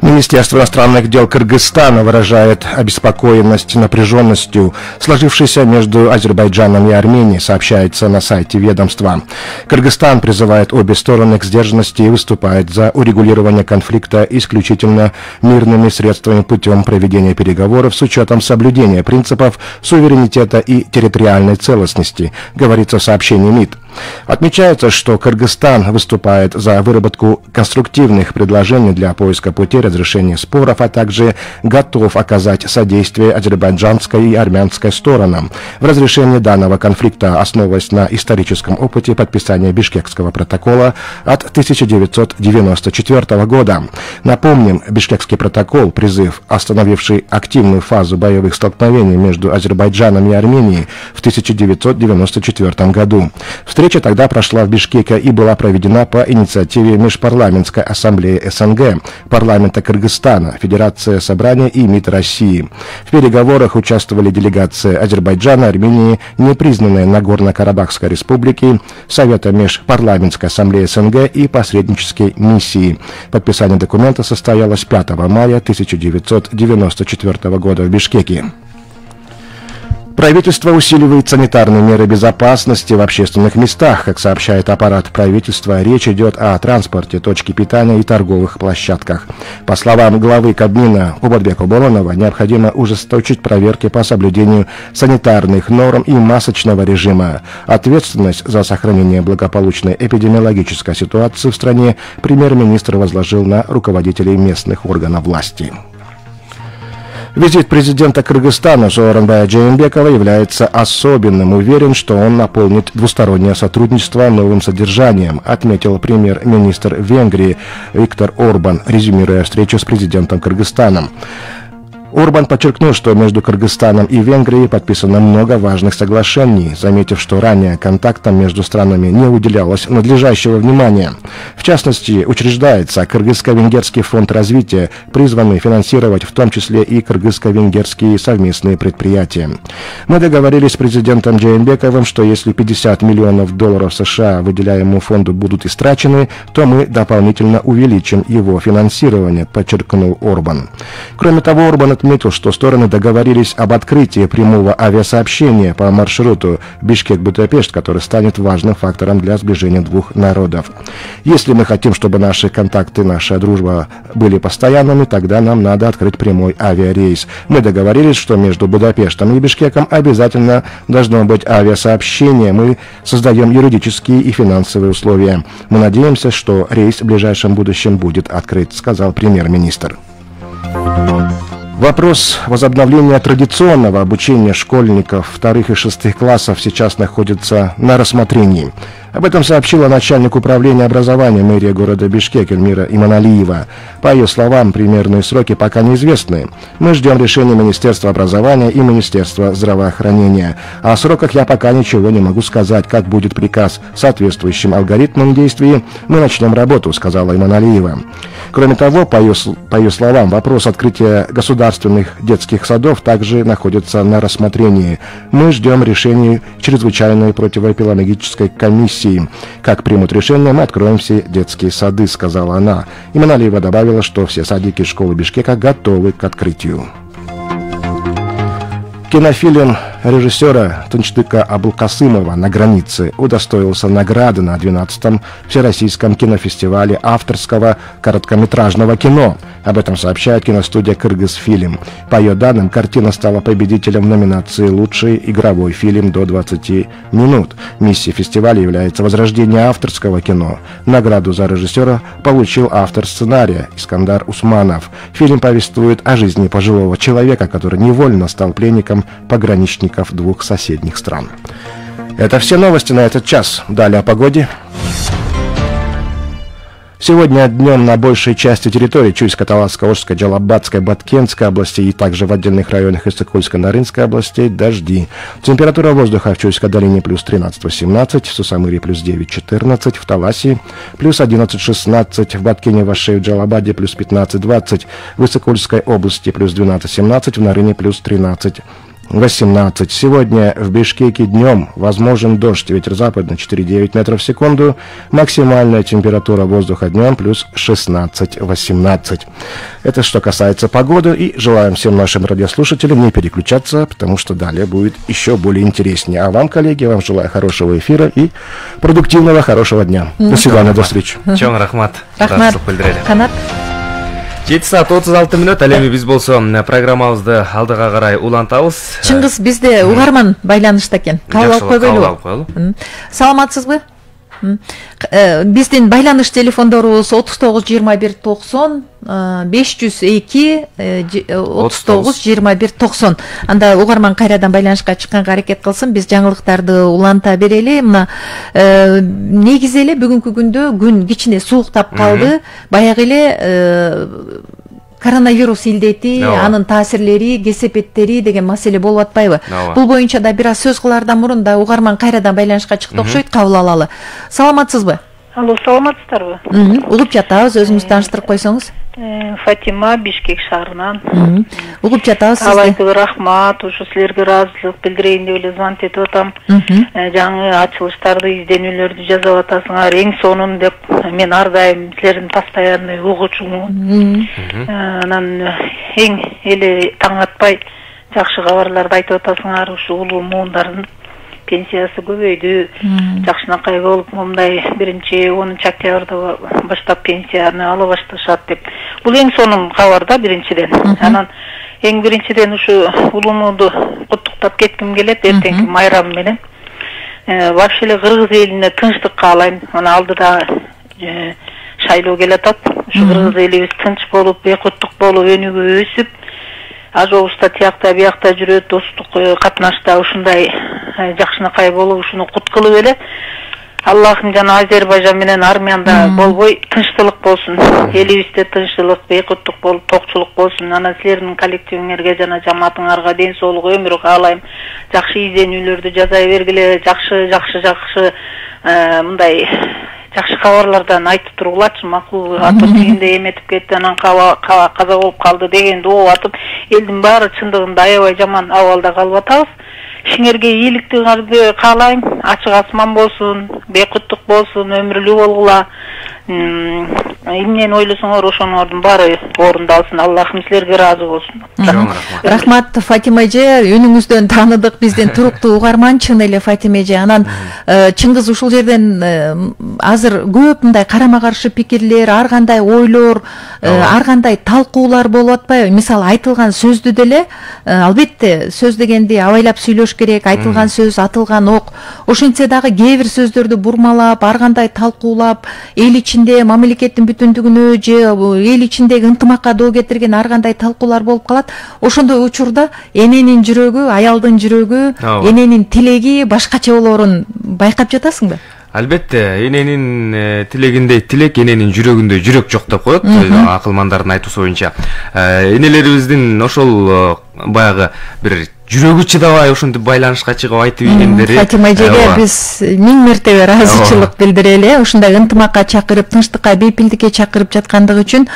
Министерство иностранных дел Кыргызстана выражает обеспокоенность напряженностью, сложившейся между Азербайджаном и Арменией, сообщается на сайте ведомства. Кыргызстан призывает обе стороны к сдержанности и выступает за урегулирование конфликта исключительно мирными средствами путем проведения переговоров с учетом соблюдения принципов суверенитета и территориальной целостности, говорится в сообщении МИД. Отмечается, что Кыргызстан выступает за выработку конструктивных предложений для поиска путей разрешения споров, а также готов оказать содействие азербайджанской и армянской сторонам в разрешении данного конфликта, основываясь на историческом опыте подписания Бишкекского протокола от 1994 года. Напомним, Бишкекский протокол, призыв, остановивший активную фазу боевых столкновений между Азербайджаном и Арменией в 1994 году. Встреча тогда прошла в Бишкеке и была проведена по инициативе Межпарламентской ассамблеи СНГ, парламента Кыргызстана, Федерация собрания и МИД России. В переговорах участвовали делегации Азербайджана, Армении, непризнанной Нагорно-Карабахской республики, Совета Межпарламентской ассамблеи СНГ и посреднической миссии. Подписание документа состоялось 5 мая 1994 года в Бишкеке. Правительство усиливает санитарные меры безопасности в общественных местах. Как сообщает аппарат правительства, речь идет о транспорте, точке питания и торговых площадках. По словам главы Кабмина Убадбека Болонова, необходимо ужесточить проверки по соблюдению санитарных норм и масочного режима. Ответственность за сохранение благополучной эпидемиологической ситуации в стране премьер-министр возложил на руководителей местных органов власти. Визит президента Кыргызстана Сооронбая Жээнбекова является особенным. Уверен, что он наполнит двустороннее сотрудничество новым содержанием, отметил премьер-министр Венгрии Виктор Орбан, резюмируя встречу с президентом Кыргызстана. Орбан подчеркнул, что между Кыргызстаном и Венгрией подписано много важных соглашений, заметив, что ранее контактам между странами не уделялось надлежащего внимания. В частности, учреждается Кыргызско-Венгерский фонд развития, призванный финансировать в том числе и кыргызско-венгерские совместные предприятия. Мы договорились с президентом Жээнбековым, что если $50 миллионов США, выделяемому фонду, будут истрачены, то мы дополнительно увеличим его финансирование, подчеркнул Орбан. Кроме того, Орбан отметил, что стороны договорились об открытии прямого авиасообщения по маршруту Бишкек-Будапешт, который станет важным фактором для сближения двух народов. Если мы хотим, чтобы наши контакты, наша дружба были постоянными, тогда нам надо открыть прямой авиарейс. Мы договорились, что между Будапештом и Бишкеком обязательно должно быть авиасообщение. Мы создаем юридические и финансовые условия. Мы надеемся, что рейс в ближайшем будущем будет открыт, сказал премьер-министр. Вопрос возобновления традиционного обучения школьников 2 и 6 классов сейчас находится на рассмотрении. Об этом сообщила начальник управления образования мэрии города Бишкек Эльмира Иманалиева. По ее словам, примерные сроки пока неизвестны. Мы ждем решения Министерства образования и Министерства здравоохранения. О сроках я пока ничего не могу сказать. Как будет приказ соответствующим алгоритмам действий, мы начнем работу, сказала Иманалиева. Кроме того, по ее словам, вопрос открытия государственных детских садов также находится на рассмотрении. Мы ждем решений чрезвычайной противоэпидемиологической комиссии. Как примут решение, мы откроем все детские сады, сказала она. Иманалиева добавила, что все садики школы Бишкека готовы к открытию. Кинофильм режиссера Тынчтыка Абулкасымова «На границе» удостоился награды на 12-м Всероссийском кинофестивале авторского короткометражного кино. Об этом сообщает киностудия «Кыргызфильм». По ее данным, картина стала победителем в номинации «Лучший игровой фильм до 20 минут». Миссией фестиваля является возрождение авторского кино. Награду за режиссера получил автор сценария Искандар Усманов. Фильм повествует о жизни пожилого человека, который невольно стал пленником пограничников двух соседних стран. Это все новости на этот час. Далее о погоде. Сегодня днем на большей части территории Чуйско-Таласской, Ошской, Джалабадской, Баткенской областей и также в отдельных районах Иссык-Кульской, Нарынской областей дожди. Температура воздуха в Чуйской долине плюс 13-18, в Сусамыре плюс 9-14, в Таласе плюс 11-16, в Баткене, Ваше, в Джалабаде плюс 15-20, в Иссык-Кульской области плюс 12-17, в Нарыне плюс 13-18. Сегодня в Бишкеке днем возможен дождь, ветер западный 4,9 метров в секунду, максимальная температура воздуха днем плюс 16-18. Это что касается погоды, и желаем всем нашим радиослушателям не переключаться, потому что далее будет еще более интереснее. А вам, коллеги, вам желаю хорошего эфира и продуктивного хорошего дня. До свидания, до встречи. Чоң рахмат. Канат. 7 саат 36 мүнөт. Ал эми биз болсо программабызды алдыга карай улантабыз. Чыңгыз, бизде угарман байланышта экен. Кабыл алып койгойлу. Саламатсызбы? Биздин байланыш телефондорубуз 39 21 90 502 39 21 90. Анда угарман кайрадан байланышка чыкканга аракет кылсын, биз жаңылыктарды уланта берели. Мына негизи эле бүгүнкү күндө күн кичине сууктап калды. Баягы эле коронавирус илдети, анын таасирлери, кесепеттери деген маселе болуп атпайбы? Бул боюнча да бир аз сөз кылаардан мурун да угарман кайрадан байланышка чыкты окшойт, кабыл алалы. Саламатсызбы? Алло, саламатсыздарбы? Угуп жатабыз, өзүңүз тааныштырып койсоңуз. Фатима, Бишкек шаарынан. Угуп жатабыз сизди. Алайкы рахмат, ушу силерге ыраазычылык билдирейин деп эле звонок этип атам. Жаңы ачылыштарды, изденүүлөрдү жазып атасыңар, эң сонун деп мен ар дайым силердин постоянный угуучумун. Анан эң эле таң атпай жакшы кабарларды айтып атасыңар, ушу улуу муундардын пенсиясы көбөйдү, жакшынакай болуп мындай 1-10 октябрда баштап пенсияны ала башташат деп. Бул эң сонун кабар да биринчиден. Анан эң биринчиден ушу улуумду куттуктап кетким келет эртеңки майрам менен. Вообще эле Кыргыз элине тынчтык каалайм. Мына алдыда шайлоо келатат. Ушу Кыргыз элибиз тынч болуп, бейкуттук болуп, өнүгүп өсүп, ажобузда тиякта биякта жүрөт, достук катнашта ушундай жакшынакай болуп, ушуну кут кылып эле Аллахым жана Азербайжан менен Армянда болбой тынчтылык болсун. Элибизде тынчтылык, бейкуттук болуп, токчулук болсун. Анан силердин коллективиңерге жана жамаатыңарга ден соолук өмүр каалайм. Жакшы изденүүлөрдү жаза бергиле, жакшы мындай жакшы кабарлардан айтып тургулачы, макул. Аты тигинде эметип кетти, анан каза болуп калды деген доо атып, элдин баары чындыгында аябай жаман абалда калып атабыз. Ишиңерге ийгиликтиңерди каалайм, ачык асман болсун, бейкуттук болсун, өмүрлүү болгула. эмнени ойлосоңор ошонордун баары орундалсын. Аллахым силерге ыраазы болсун. Рахмат, Фатима эже, үнүңүздөн тааныдык биздин туруктуу угарман чын эле Фатима эже. Анан Чыңгыз ушул жерден азыр көп мындай карама каршы пикирлер, ар кандай ойлор, ар кандай талкуулар болуп атпайбы? Мисалы айтылган сөздү деле, албетте сөз дегенди абайлап сүйлөш керек, айтылган сөз, атылган ок. Ошентсе дагы кээ бир сөздөрдү бурмалап, ар кандай талкуулап, эл ичинде мамлекеттин бүтүндүгүнө же эл ичиндеги ынтымакка доо кетирген ар кандай талкуулар болуп калат. Ошондой учурда эненин жүрөгү, аялдын жүрөгү, эненин тилеги башкача болоорун байкап жатасыңбы? Албетте, эненин тилегинде тилек, эненин жүрөгүндө жүрөк жок деп коет. Акылмандардын айтуусу боюнча. Энелерибиздин ошол баягы бир жүрөгү чыдабай ошентип байланышка чыгып айтып ийгендери. Фатима эжеге биз 1000 мертебе ыраазычылык билдирели. Ушундай ынтымакка чакырып, тынчтыкка, бейпилдикке чакырып жаткандыгы үчүн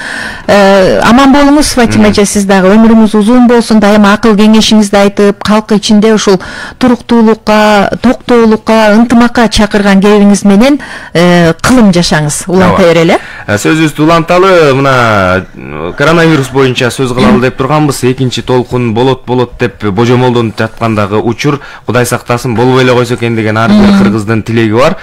аман болуңуз Фатима эже, сиз дагы өмүрүңүз узун болсун, дайыма акыл кеңешиңизди айтып, калк ичинде ушул туруктуулукка, токтоолукка, ынтымакка чакырган кебиңиз менен кылым жашаңыз. Уланта берели. Сөзүбүздү уланталы, мына коронавирус боюнча сөз кылалы деп турганбыз. Экинчи толкун болот деп божомолдонуп жаткандагы учур Кудай сактасын болбой эле койсо экен деген ар бир кыргыздын тилеги бар.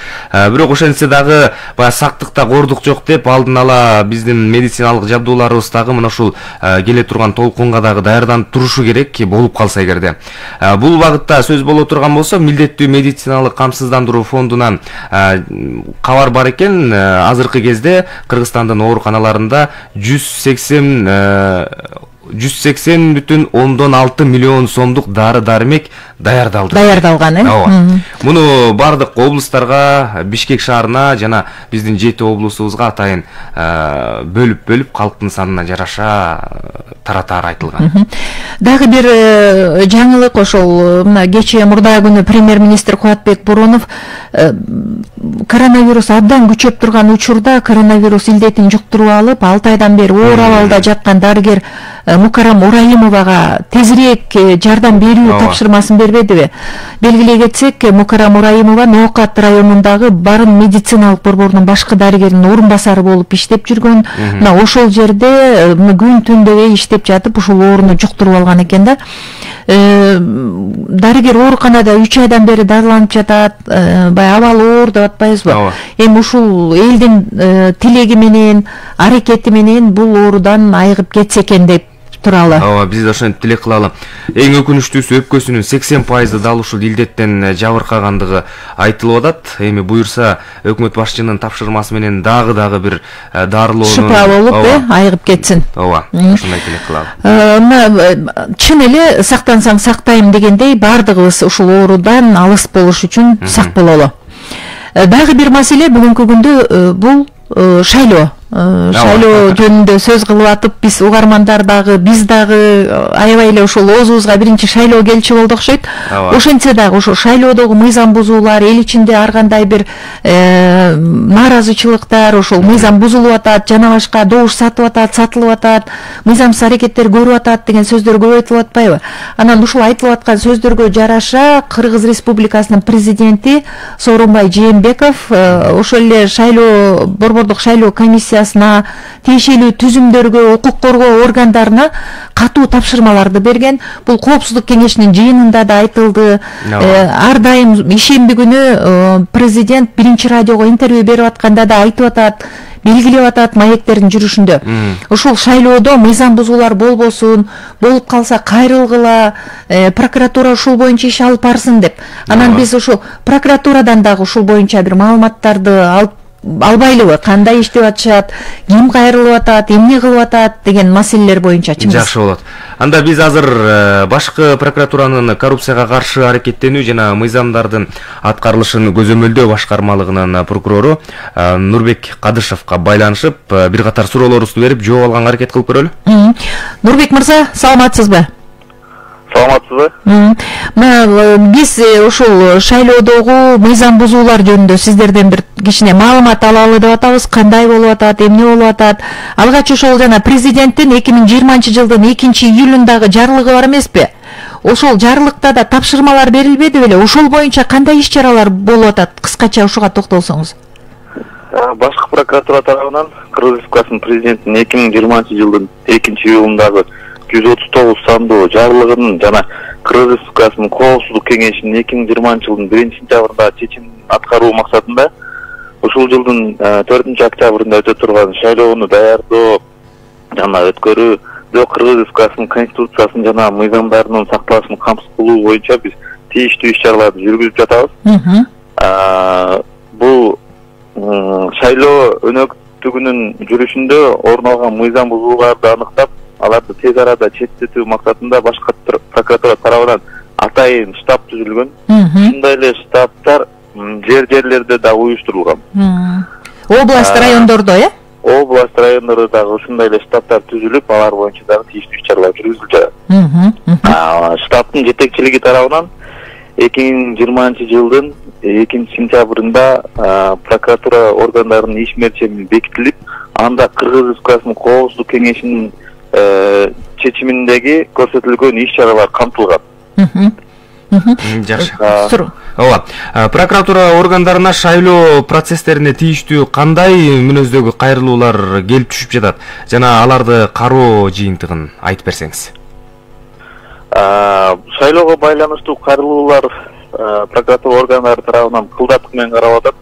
Бирок ошентсе дагы баягы сактыкта кордук жок деп алдын ала биздин медициналык жабдууларыбыз дагы мына ушул келе турган толкунга дагы даярданып турушу керек, болуп калса эгерде. Бул багытта сөз боло турган болсо, милдеттүү медициналык камсыздандыруу фондунан кабар бар экен. Азыркы кезде Кыргызстандын ооруканаларында 180,6 миллион сомдук дары-дармек даярдалган. Муну бардык облустарга, Бишкек шаарына жана биздин 7 облусубузга атайын бөлүп калктын санына жараша таратаар айтылган. Дагы бир жаңылык, ошол мына кечээ мурда күнү премьер-министр Кубатбек Боронов коронавирус абдан күчөп турган учурда коронавирус илдетин жуктуруп алып, 6 айдан бери оор абалда жаткан дарыгер Мукарам Урайымовага тезирээк жардам берүү тапшырмасын бербедиби? Белгилей кетсек, Мукарам Урайымова Ноокат районундагы барын медициналык борборунун башкы дарыгеринин орун басары болуп иштеп жүргөн. Мына ошол жерде күн түндөбөй иштеп жатып, ушул ооруну жуктуруп алган экен да. Дарыгер ооруканада 3 айдан бери дарыланып жатат, баягы абалы оор деп атпайбызбы? Эми ушул элдин тилеги менен, аракети менен бул оорудан айыгып кетсе экен деп туралы. Биз да ошентип тилек кылалы. Эң өкүнүчтүүсү өпкөсүнүн 80% дал ушул илдеттен жабыркагандыгы айтылып атат. Эми буюрса өкмөт башчынын тапшырмасы менен дагы бир дарылоонун шыпа болуп айыгып кетсин. Ошондой тилек кылалы. Чын эле сактансаң сактайм дегендей, бардыгыбыз ушул оорудан алыс болуш үчүн сак бололу. Дагы бир маселе бүгүнкү күндө бул шайлоо. Шайлоо жөнүндө сөз кылып атып, биз угармандар дагы, биз дагы аябай эле ошол оозубузга биринчи шайлоо келчү болду окшойт. Ошентсе дагы ошо шайлоодогу мыйзам бузуулар, эл ичинде ар кандай бир нааразычылыктар, ошол мыйзам бузулуп атат, жана башка добуш сатылып атат, мыйзамсыз аракеттер көрүп атат деген сөздөр көп айтылып атпайбы? Анан ушул айтылып аткан сөздөргө жараша Кыргыз Республикасынын президенти Сооронбай Жээнбеков ошол эле шайлоо, борбордук шайлоо комиссиясына, тиешелүү түзүмдөргө, укук коргоо органдарына катуу тапшырмаларды берген. Бул Коопсуздук кеңешинин жыйынында да айтылды. Ар дайым ишемби күнү президент биринчи радиого интервью берип атканда да айтып атат, белгилеп атат маектердин жүрүшүндө. Ушул шайлоодо мыйзам бузуулар болбосун, болуп калса кайрылгыла, прокуратура ушул боюнча иш алып барсын деп. Анан биз ушул прокуратурадан дагы ушул боюнча бир маалыматтарды албайлыбы? Кандай иштеп атышат, ким кайрылып атат, эмне кылып атат деген маселелер боюнча жакшы болот. Анда биз азыр башкы прокуратуранын коррупцияга каршы аракеттенүү жана мыйзамдардын аткарылышын көзөмөлдөө башкармалыгынын прокурору Нурбек Кадышевка байланышып, бир катар суроолорубузду берип, жооп алганга аракет кылып көрөлү. Нурбек мырза, саламатсызбы? Саламатсызбы? Биз ушул шайлоодогу мыйзам бузуулар жөнүндө сиздерден бир кичине маалымат алалы деп атабыз. Кандай болуп атат, эмне болуп атат? Алгач ошол жана президенттин 2020-жылдын 2-июлундагы жарлыгы бар эмеспи? Ошол жарлыкта да тапшырмалар берилбеди беле? Ошол боюнча кандай иш чаралар болуп атат? Кыскача ушуга токтолсоңуз. башкы прокуратура тарабынан Кыргыз Республикасынын президентинин 2020 жылдын 2-июлундагы 139 сандуу жарлыгынын жана Кыргыз Республикасынын Коопсуздук кеңешинин 2020 жылдын 1-сентябрындагы чечимин аткаруу максатында ушул жылдын 4-октябрында өтө турган шайлоону даярдоо жана өткөрүүдө Кыргыз Республикасынын конституциясынын жана мыйзамдарынын сакталышын камсыз кылуу боюнча биз тийиштүү иш-чараларды жүргүзүп жатабыз. Бул шайлоо өнөктүгүнүн жүрүшүндө орун алган мыйзам бузууларды аныктап, аларды тез арада четтетүү максатында башкы прокуратура тарабынан атайын штаб түзүлгөн. Ушундай эле штабтар жерлерде да уюштурулган. Область райондордо, область райондордо дагы ушундай эле штабтар түзүлүп, алар боюнча дагы тийиштүү иш-чаралар жүргүзүлүп жатат. Штабтын жетекчилиги тарабынан 2020 жылдын 2-сентябрында прокуратура органдарынын иш мерчеми бекитилип, анда Кыргыз Республикасынын Коопсуздук кеңешинин чечиминдеги көрсөтүлгөн иш-чаралар камтылган. Жакшы. Ооба. Прокуратура органдарына шайлоо процесстерине тийиштүү кандай мүнөздөгү кайрылуулар келип түшүп жатат жана аларды кароо жыйынтыгын айтып берсеңиз. Шайлоого байланыштуу кайрылуулар прокуратура органдары тарабынан кылдаттык менен каралып атат.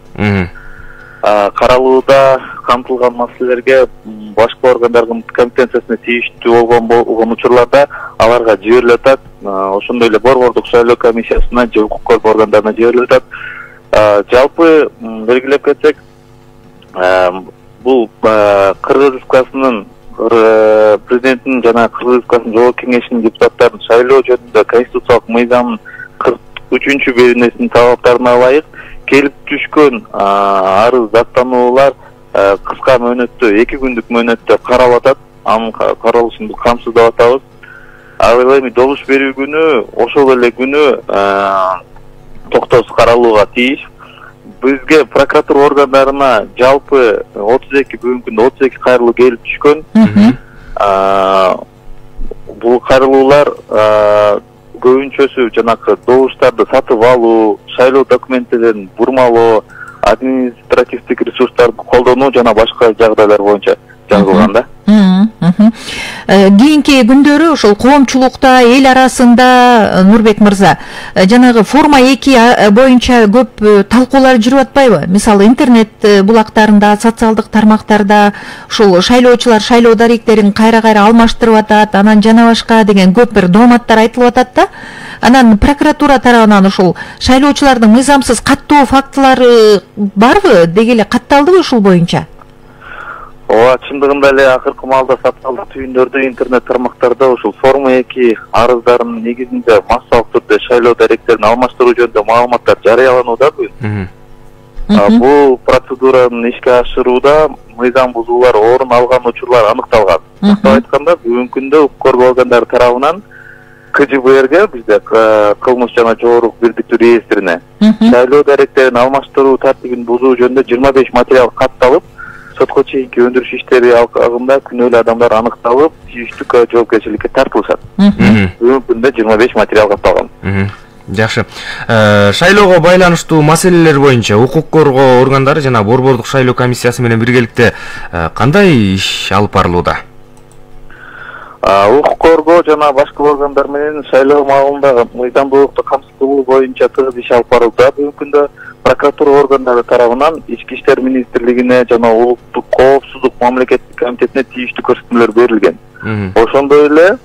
Каралууда камтылган маселелерге башкы органдардын компетенциясына тийиштүү болгон учурларда аларга жиберилип атат. Ошондой эле борбордук шайлоо комиссиясына же укук коргоо органдарына жиберилип атат. Жалпы белгилеп кетсек, бул Кыргыз Республикасынын президентинин жана Кыргыз Республикасынын жогорку кеңешинин депутаттарын шайлоо жөнүндө конституциялык мыйзамдын 43-беренесинин талаптарына ылайык келип түшкөн арыз даттануулар кыска мөөнөттө 2 күндүк мөөнөттө каралып атат. Анын каралышын камсыздап атабыз. Ал эми добуш берүү күнү ошол эле күнү токтосуз каралууга тийиш. Бизге прокуратура органдарына жалпы 32 бүгүнкү күндө 32 кайрылуу келип түшкөн. Бул кайрылуулар көбүнчөсү жанакы добуштарды сатып алуу, шайлоо документтерин бурмалоо, административдик ресурстарды колдонуу жана башка жагдайлар боюнча жазылган да. Кийинки күндөрү ошол коомчулукта, эл арасында Нурбек мырза, жанагы форма 2 боюнча көп талкуулар жүрүп атпайбы? Мисалы, интернет булактарында, социалдык тармактарда ушул шайлоочулар шайлоо даректерин кайра-кайра алмаштырып атат, анан жана башка деген көп бир дооматтар айтылып атат да. Анан прокуратура тарабынан ушул шайлоочулардын мыйзамсыз каттоо фактылары барбы? Деги эле катталдыбы ушул боюнча? Ооба, чындыгында эле акыркы маалда социалдык түйүндөрдө, интернет тармактарда ушул форма 2 арыздардын негизинде массалык түрдө шайлоо даректерин алмаштыруу жөнүндө маалыматтар жарыяланууда бүгүн. Бул процедураны ишке ашырууда мыйзам бузуулар орун алган учурлар аныкталган. Атап айтканда, бүгүнкү күндө укук коргоо органдары тарабынан КЖБРге, бизде кылмыш жана жогорку бирдиктүү реестрине шайлоо даректерин алмаштыруу тартибин бузуу жөнүндө 25 материал катталып, сотко чейинки өндүрүш иштери алкагында күнөөлүү адамдар аныкталып, тийиштүү жоопкерчиликке тартылышат. Бүгүнкү күндө 25 материал катталган. Жакшы. Шайлоого байланыштуу маселелер боюнча укук коргоо органдары жана борбордук шайлоо комиссиясы менен биргеликте кандай иш алып барылууда? Укук коргоо жана башка органдар менен шайлоо маалында мыйзамдуулукту камсыз кылуу боюнча тыгыз иш алып барылууда. Бүгүнкү күндө прокуратура органдары тарабынан Ички иштер министрлигине жана улуттук коопсуздук мамлекеттик комитетине тийиштүү көрсөтмөлөр берилген. Ошондой эле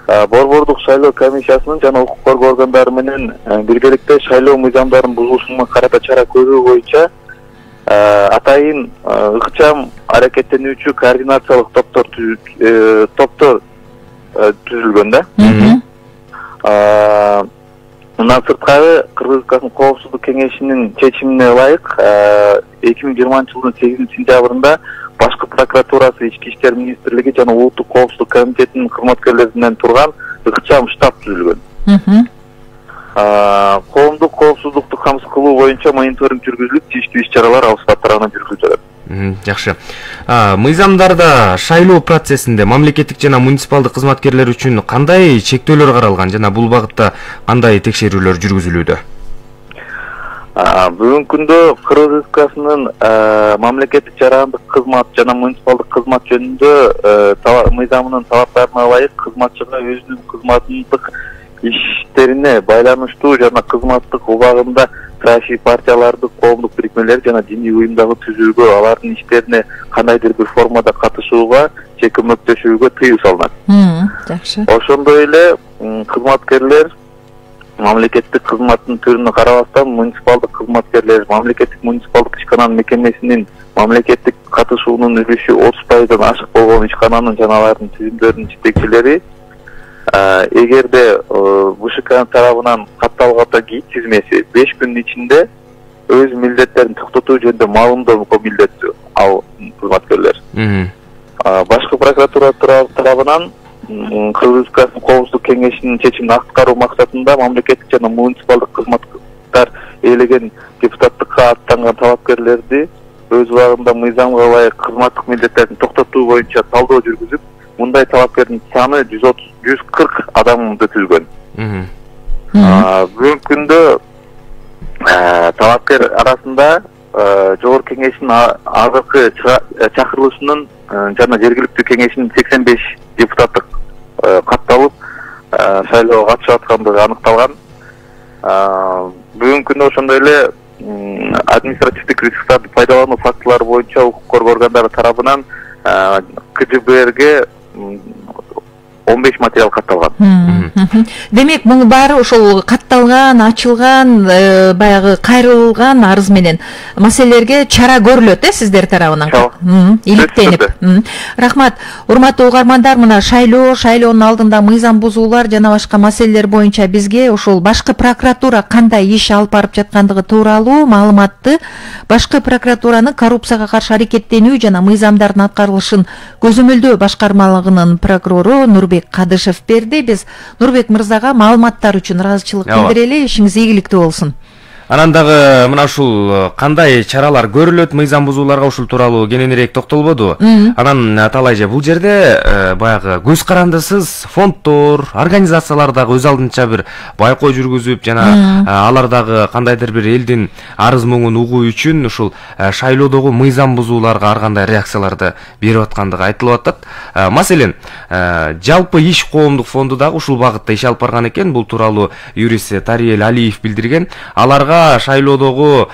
борбордук шайлоо комиссиясынын жана укук коргоо органдары менен биргеликте шайлоо мыйзамдарын бузуусуна карата чара көрүү боюнча атайын ыкчам аракеттенүүчү координациялык топтор түзүлгөн да. Мындан сырткары Кыргыз Республикасынын Коопсуздук кеңешинин чечимине ылайык 2020 жылдын 8-сентябрында башкы прокуратурасы, Ички иштер министрлиги жана улуттук коопсуздук комитетинин кызматкерлеринен турган ыкчам штаб түзүлгөн. Коомдук коопсуздукту камсыз кылуу боюнча мониторинг жүргүзүлүп, тийиштүү иш-чаралар алыспат тарабынан жүргүзүлүп жатат. Жакшы. Мыйзамдарда шайлоо процессинде мамлекеттик жана муниципалдык кызматкерлер үчүн кандай чектөөлөр каралган жана бул багытта кандай текшерүүлөр жүргүзүлүүдө? Бүгүнкү күндө Кыргыз Республикасынын мамлекеттик жарандык кызмат жана муниципалдык кызмат жөнүндө мыйзамынын талаптарына ылайык кызматчыга өзүнүн кызматтык иштерине байланыштуу жана кызматтык убагында саясий партияларды, коомдук бирикмелер жана диний уюмдарды түзүүгө, алардын иштерине кандайдыр бир формада катышууга же көмөктөшүүгө тыюу салынат. Жакшы. Ошондой эле кызматкерлер мамлекеттик кызматтын түрүнө карабастан муниципалдык кызматкерлер мамлекеттик муниципалдык ишкананын мекемесинин мамлекеттик катышуунун үлүшү 30%дан ашык болгон ишкананын жана алардын түзүмдөрүнүн жетекчилери эгерде БШК тарабынан катталган гид тизмеси 5 күндүн ичинде өз милдеттерин токтотуу жөнүндө маалымдоого милдеттүү ал кызматкерлер. Башкы прокуратура тарабынан Кыргыз Республикасынын Коомдук кеңешинин чечимин аткаруу максатында мамлекеттик жана муниципалдык кызматтар ээлеген депутаттыкка аттанган талапкерлерди өз убагында мыйзамга ылайык кызматтык милдеттерин токтотуу боюнча талдоо жүргүзүп, мындай талапкердин саны 140 адамды түзгөн. Бүгүнкү күндө талапкер арасында Жогорку кеңештин азыркы чакырылышынын жана жергиликтүү кеңештин 85 депутаттык катталып шайлоого катышып аткандыгы аныкталган. Бүгүнкү күндө ошондой эле административдик ресурстарды пайдалануу фактылары боюнча укук коргоо органдары тарабынан КЖБРге 15 материал катталган. Демек, муну баары ошол катталган, ачылган, баягы кайрылган арыз менен маселелерге чара көрүлөт, сиздер тарабынан. Иликтенип. Рахмат. Урматтуу угармандар, мына шайлоонун алдында мыйзам бузуулар жана башка маселелер боюнча бизге ошол башкы прокуратура кандай иш алып барып жаткандыгы тууралуу маалыматты башкы прокуратуранын коррупцияга каршы аракеттенүү жана мыйзамдардын аткарылышын көзөмөлдөө башкармалыгынын прокурору Нурбек Кадышев берди. Биз Нурбек мырзага маалыматтар үчүн ыраазычылык билдирели. Ишиңиз ийгиликтүү болсун. Анан дагы мына ушул кандай чаралар көрүлөт мыйзам бузууларга ушул тууралуу кененирээк токтолбоду. Анан Аталайжа, бул жерде баягы көз карандысыз фонддор, организациялар дагы өз алдынча бир байкоо жүргүзүп жана алар дагы кандайдыр бир элдин арыз муңун угуу үчүн ушул шайлоодогу мыйзам бузууларга ар кандай реакцияларды берип аткандыгы айтылып атат. Маселен, жалпы иш коомдук фонду дагы ушул багытта иш алып барган экен. Бул тууралуу юрист Тариел Алиев билдирген. Аларга шайлоого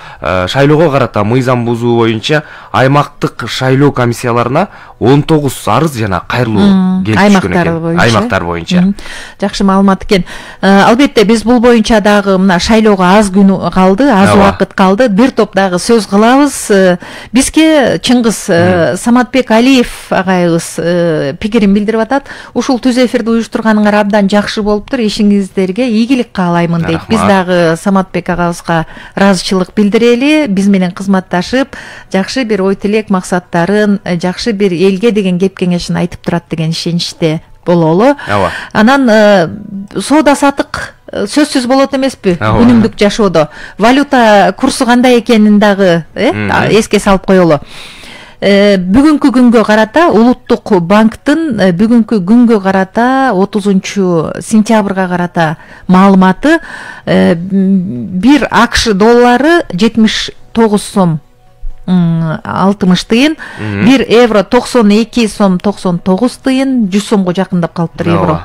карата мыйзам бузуу боюнча аймактык шайлоо комиссияларына 19 арыз жана кайрылуу келишкен экен. Аймактар боюнча. Жакшы маалымат экен. Албетте биз бул боюнча дагы мына шайлоого аз күн калды, аз убакыт калды. Бир топ дагы сөз кылабыз. Бизге Чыңгыз Саматбек Алиев агайыбыз пикирин билдирип атат. Ушул түз эфирди уюштурганыңар абдан жакшы болуптур. Ишиңиздерге ийгилик каалаймын дейт. Биз дагы Саматбек агабызга ыраазычылык билдирели. Биз менен кызматташып, жакшы бир ой тилек максаттарын, жакшы бир элге деген кеп кеңешин айтып турат деген ишеничте бололу. Анан соода сатык сөзсүз болот эмеспи күнүмдүк жашоодо. Валюта курсу кандай экенин дагы эске салып коелу. Бүгүнкү күнгө карата Улуттук банктын бүгүнкү күнгө карата 30 сентябрга карата маалыматы бир АКШ доллары 79 сом 60 тыйын, 1 евро 92 сом 99 тыйын, 100 сомго жакындап калыптыр евро.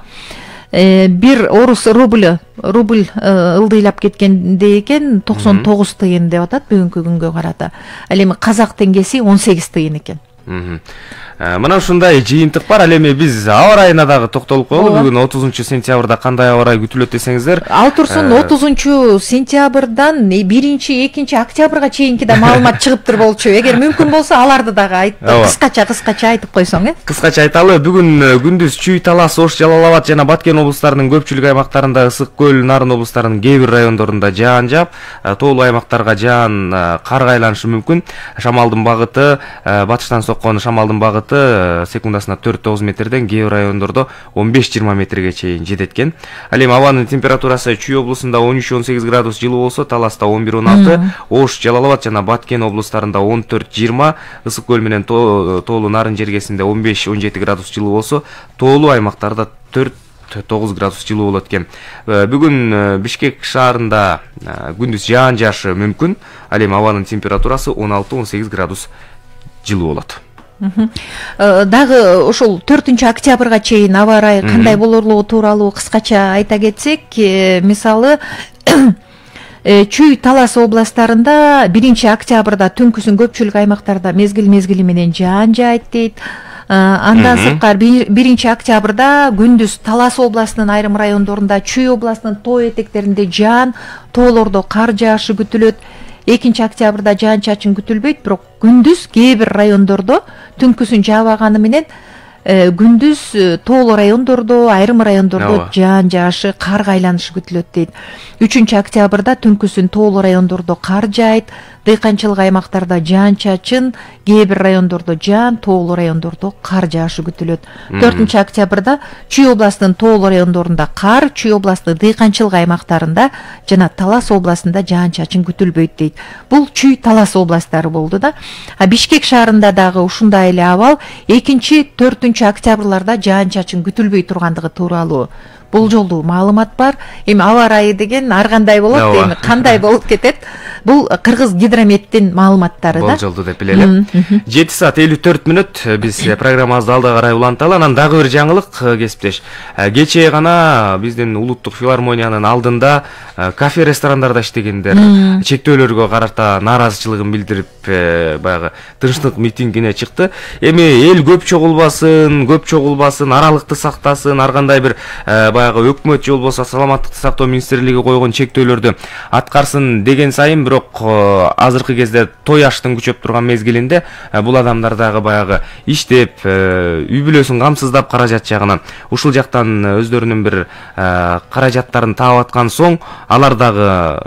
Бир орус рубль ылдыйлап кеткенде экен 99 тыйын деп атат бүгүнкү күнгө карата. Ал эми казак теңгеси 18 тыйын экен. Мына ушундай жыйынтык бар. Ал эми биз аба ырайына дагы токтолуп коелу. Бүгүн 30 сентябрда кандай аба ырай күтүлөт десеңиздер. Ал турсун 30 сентябрдан 1-2 октябрга чейинки да маалымат чыгыптыр болчу. Эгер мүмкүн болсо аларды дагы айтып, кыскача айтып койсоң, Кыскача айталы. Бүгүн күндүз Чүй, Талас, Ош, Жалал Абад жана Баткен облустарынын көпчүлүк аймактарында, Ысык көл, Нарын облустарынын кээ бир райондорунда жаан жаап, тоолуу аймактарга жаан карга айланышы мүмкүн. Шамалдын багыты, батыштан соккон шамалдын багыты секундасына 4-9 метрден, кээ бир райондордо 15-20 метрге чейин жетет экен. Ал эми абанын температурасы Чүй облусунда 13-18 градус жылуу болсо, Таласта 11-16, Ош, Жалал Абад жана Баткен облустарында 14-20, Ысык көл менен тоолуу Нарын жергесинде 15-17 градус жылуу болсо, тоолуу аймактарда 9 градус жылуу болот экен. Бүгүн Бишкек шаарында күндүз жаан жаашы мүмкүн. Ал эми абанын температурасы 16-18 градус жылуу болот. Дагы ошол 4 октябрга чейин аба ырайы кандай болорлугу тууралуу кыскача айта кетсек, мисалы Чүй Талас областарында 1 октябрда түнкүсүн көпчүлүк аймактарда мезгил менен жаан жаайт дейт. Андан сырткары 1 октябрда күндүз Талас областынын айрым райондорунда, Чүй областынын тоо этектеринде жаан, тоолордо кар жаашы күтүлөт. 2 октябрда жаан-чачын күтүлбөйт, бирок күндүз кээ бир райондордо түнкүсүн жаабаганы менен күндүз тоолуу райондордо, айрым райондордо жаан жаашы, карга айланышы күтүлөт дейт. 3 октябрда түнкүсүн тоолуу райондордо кар жаайт, дыйканчылык аймактарда жаан-чачын, кээ бир райондордо жаан, тоолуу райондордо кар жаашы күтүлөт. 4 октябрда Чүй областынын тоолуу райондорунда кар, Чүй областынын дыйканчылык аймактарында жана Талас областында жаан-чачын күтүлбөйт дейт. Бул Чүй Талас областары болду да. Бишкек шаарында дагы ушундай эле абал 2-4 октябрларда жаан-чачын күтүлбөй тургандыгы тууралуу болжолдуу маалымат бар. Эми аба ырайы деген ар кандай болот, эми кандай болуп кетет? Бул Кыргыз гидрометтин маалыматтары да. Болжолду деп билели. 7 саат 54 мүнөт биз программабызды алдыга карай уланталы. Анан дагы бир жаңылык кесиптеш. Кечээ гана биздин улуттук филармониянын алдында кафе ресторандарда иштегендер чектөөлөргө карата нааразычылыгын билдирип баягы тынчтык митингине чыкты. Эми эл көп чогулбасын, аралыкты сактасын, ар кандай бир баягы өкмөт же болбосо саламаттыкты сактоо министрлиги койгон чектөөлөрдү аткарсын деген сайын, бирок азыркы кезде той аштын күчөп турган мезгилинде бул адамдар дагы баягы иштеп, үй бүлөсүн камсыздап каражат жагынан ушул жактан өздөрүнүн бир каражаттарын таап аткан соң, алар дагы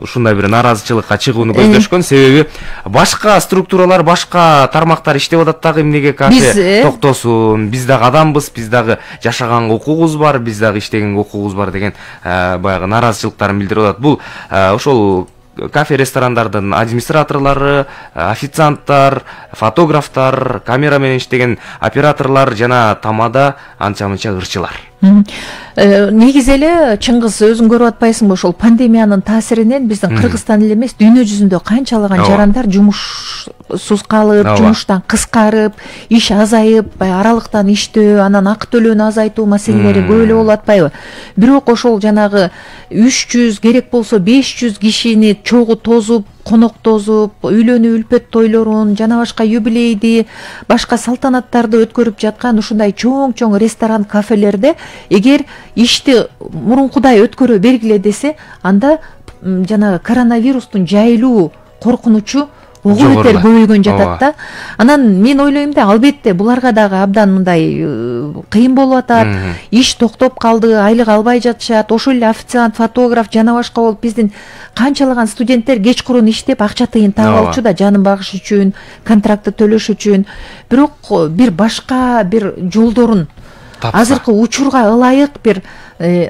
ушундай бир нааразычылыкка чыгууну көздөшкөн. Себеби башка структуралар, башка тармактар иштеп атат дагы, эмнеге кафе токтосун, биз дагы адамбыз, биз дагы жашаганга укугубуз бар, биз дагы иштегенге укугубуз бар деген баягы нааразычылыктарын билдирип атат. Бул ошол кафе ресторандардын администраторлору, официанттар, фотографтар, камера менен иштеген операторлор жана тамада анча-мынча ырчылар. Негизи эле Чыңгыз, өзүң көрүп атпайсыңбы, ошол пандемиянын таасиринен биздин Кыргызстан эле эмес, дүйнө жүзүндө канчалаган жарандар жумушсуз калып, жумуштан кыскарып, иш азайып, аралыктан иштөө, анан акы төлөөнү азайтуу маселелери көп эле болуп атпайбы? Бирок ошол жанагы 300, керек болсо 500 кишини чогуу тозуп, конок тозуп, үйлөнүү үлпөт тойлорун жана башка юбилейди, башка салтанаттарды өткөрүп жаткан ушундай чоң ресторан, кафелерде эгер ишти мурункудай өткөрө бергиле десе, анда жанагы коронавирустун жайылуу коркунучу ого бетер көбөйгөн жатат да. Анан мен ойлойм да, албетте буларга дагы абдан мындай кыйын болуп атат, иш токтоп калды, айлык албай жатышат. Ошол эле официант, фотограф жана башка болуп биздин канчалаган студенттер кечкурун иштеп акча тыйын таап алчу да, жанын багыш үчүн, контрактты төлөш үчүн. Бирок бир башка бир жолдорун азыркы учурга ылайык бир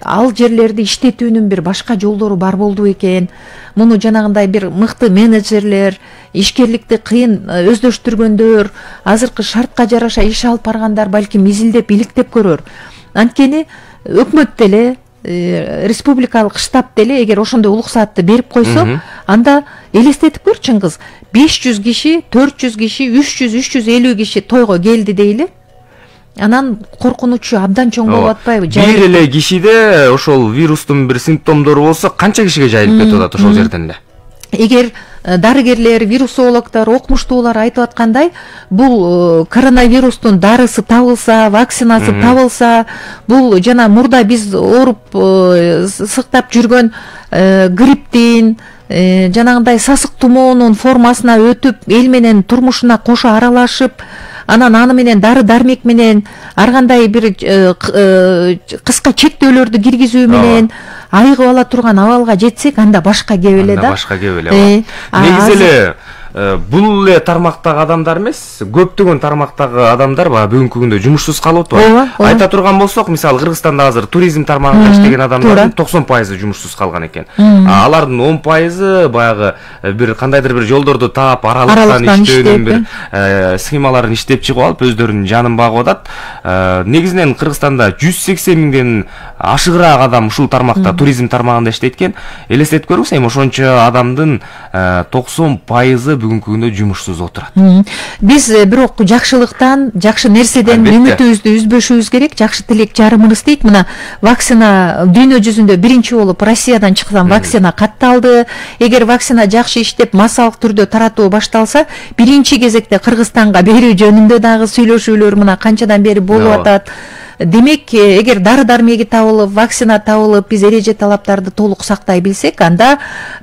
ал жерлерди иштетүүнүн бир башка жолдору бар болду экен. Муну жанагындай бир мыкты менеджерлер, ишкерликти кыйын өздөштүргөндөр, азыркы шартка жараша иш алып баргандар балким изилдеп, иликтеп көрөр. Анткени өкмөт деле, республикалык штаб деле эгер ошондой уруксаатты берип койсо, анда элестетип көр Чыңгыз, 500 киши, 400 киши, 300, 350 киши тойго келди дейли. Анан коркунучу абдан чоң болуп атпайбы? Бир эле кишиде ошол вирустун бир симптомдору болсо, канча кишиге жайылып кетип атат ошол жерден эле? Эгер дарыгерлер, вирусологдор, окумуштуулар айтып аткандай, бул коронавирустун дарысы табылса, вакцинасы табылса, бул жана мурда биз ооруп сыктап жүргөн грипптин, жанагындай сасык тумоонун формасына өтүп, эл менен турмушуна кошо аралашып, анан аны менен дары дармек менен ар кандай бир кыска чектөөлөрдү киргизүү менен айыгып ала турган абалга жетсек, анда башка кеп эле да. Башка кеп эле. Негизи эле бул эле тармактагы адамдар эмес, көптөгөн тармактагы адамдар баягы бүгүнкү күндө жумушсуз калып атат. Айта турган болсок, мисалы Кыргызстанда азыр туризм тармагында иштеген адамдардын 90% жумушсуз калган экен. Алардын 10% баягы бир кандайдыр бир жолдорду таап, аралыктан иштөөнүн бир схемаларын иштеп чыгып алып, өздөрүнүн жанын багып атат. Негизинен Кыргызстанда 180 миңден ашыгыраак адам ушул тармакта, туризм тармагында иштейт экен. Элестетип көрүңүз, эми ошончо адамдын 90% бүгүнкү күндө жумушсуз отурат. Биз бирок жакшылыктан, жакшы нерседен үмүтүбүздү үзбөшүбүз керек. Жакшы тилек жарымыбыз дейт. Мына вакцина дүйнө жүзүндө биринчи болуп Россиядан чыккан вакцина катталды. Эгер вакцина жакшы иштеп, массалык түрдө таратуу башталса, биринчи кезекте Кыргызстанга берүү жөнүндө дагы сүйлөшүүлөр мына канчадан бери болуп атат. Демек, эгер дары-дармеги табылып, вакцина табылып, биз эреже талаптарды толук сактай билсек, анда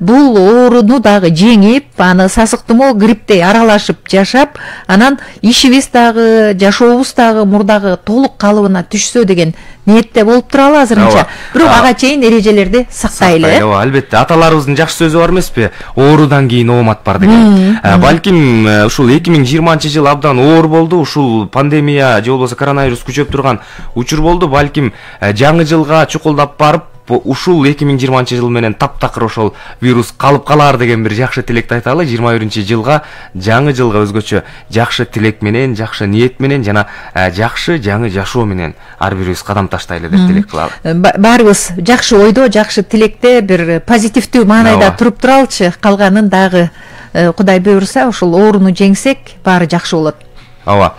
бул ооруну дагы жеңип, аны сасык тумоо, грипптей аралашып жашап, анан ишибиз дагы, жашообуз дагы мурдагы толук калыбына түшсө деген ниетте болуп туралы азырынча. Бирок ага чейин эрежелерди сактайлы. Албетте, аталарыбыздын жакшы сөзү бар эмеспи? Оорудан кийин оомат бар деген. Балким ушул 2020-жыл абдан оор болду, ушул пандемия же болбосо коронавирус күчөп турган учур болду. Балким жаңы жылга чукулдап барып, ушул 2020 жыл менен таптакыр ошол вирус калып калар деген бир жакшы тилекти айталы. 21-жылга, жаңы жылга өзгөчө жакшы тилек менен, жакшы ниет менен жана жакшы жаңы жашоо менен ар бирибиз кадам таштайлы деп тилек кылалы. Баарыбыз жакшы ойдо, жакшы тилекте бир позитивдүү маанайда туруп туралычы. Калганын дагы Кудай буйрса, ушул ооруну жеңсек, баары жакшы болот. Ооба.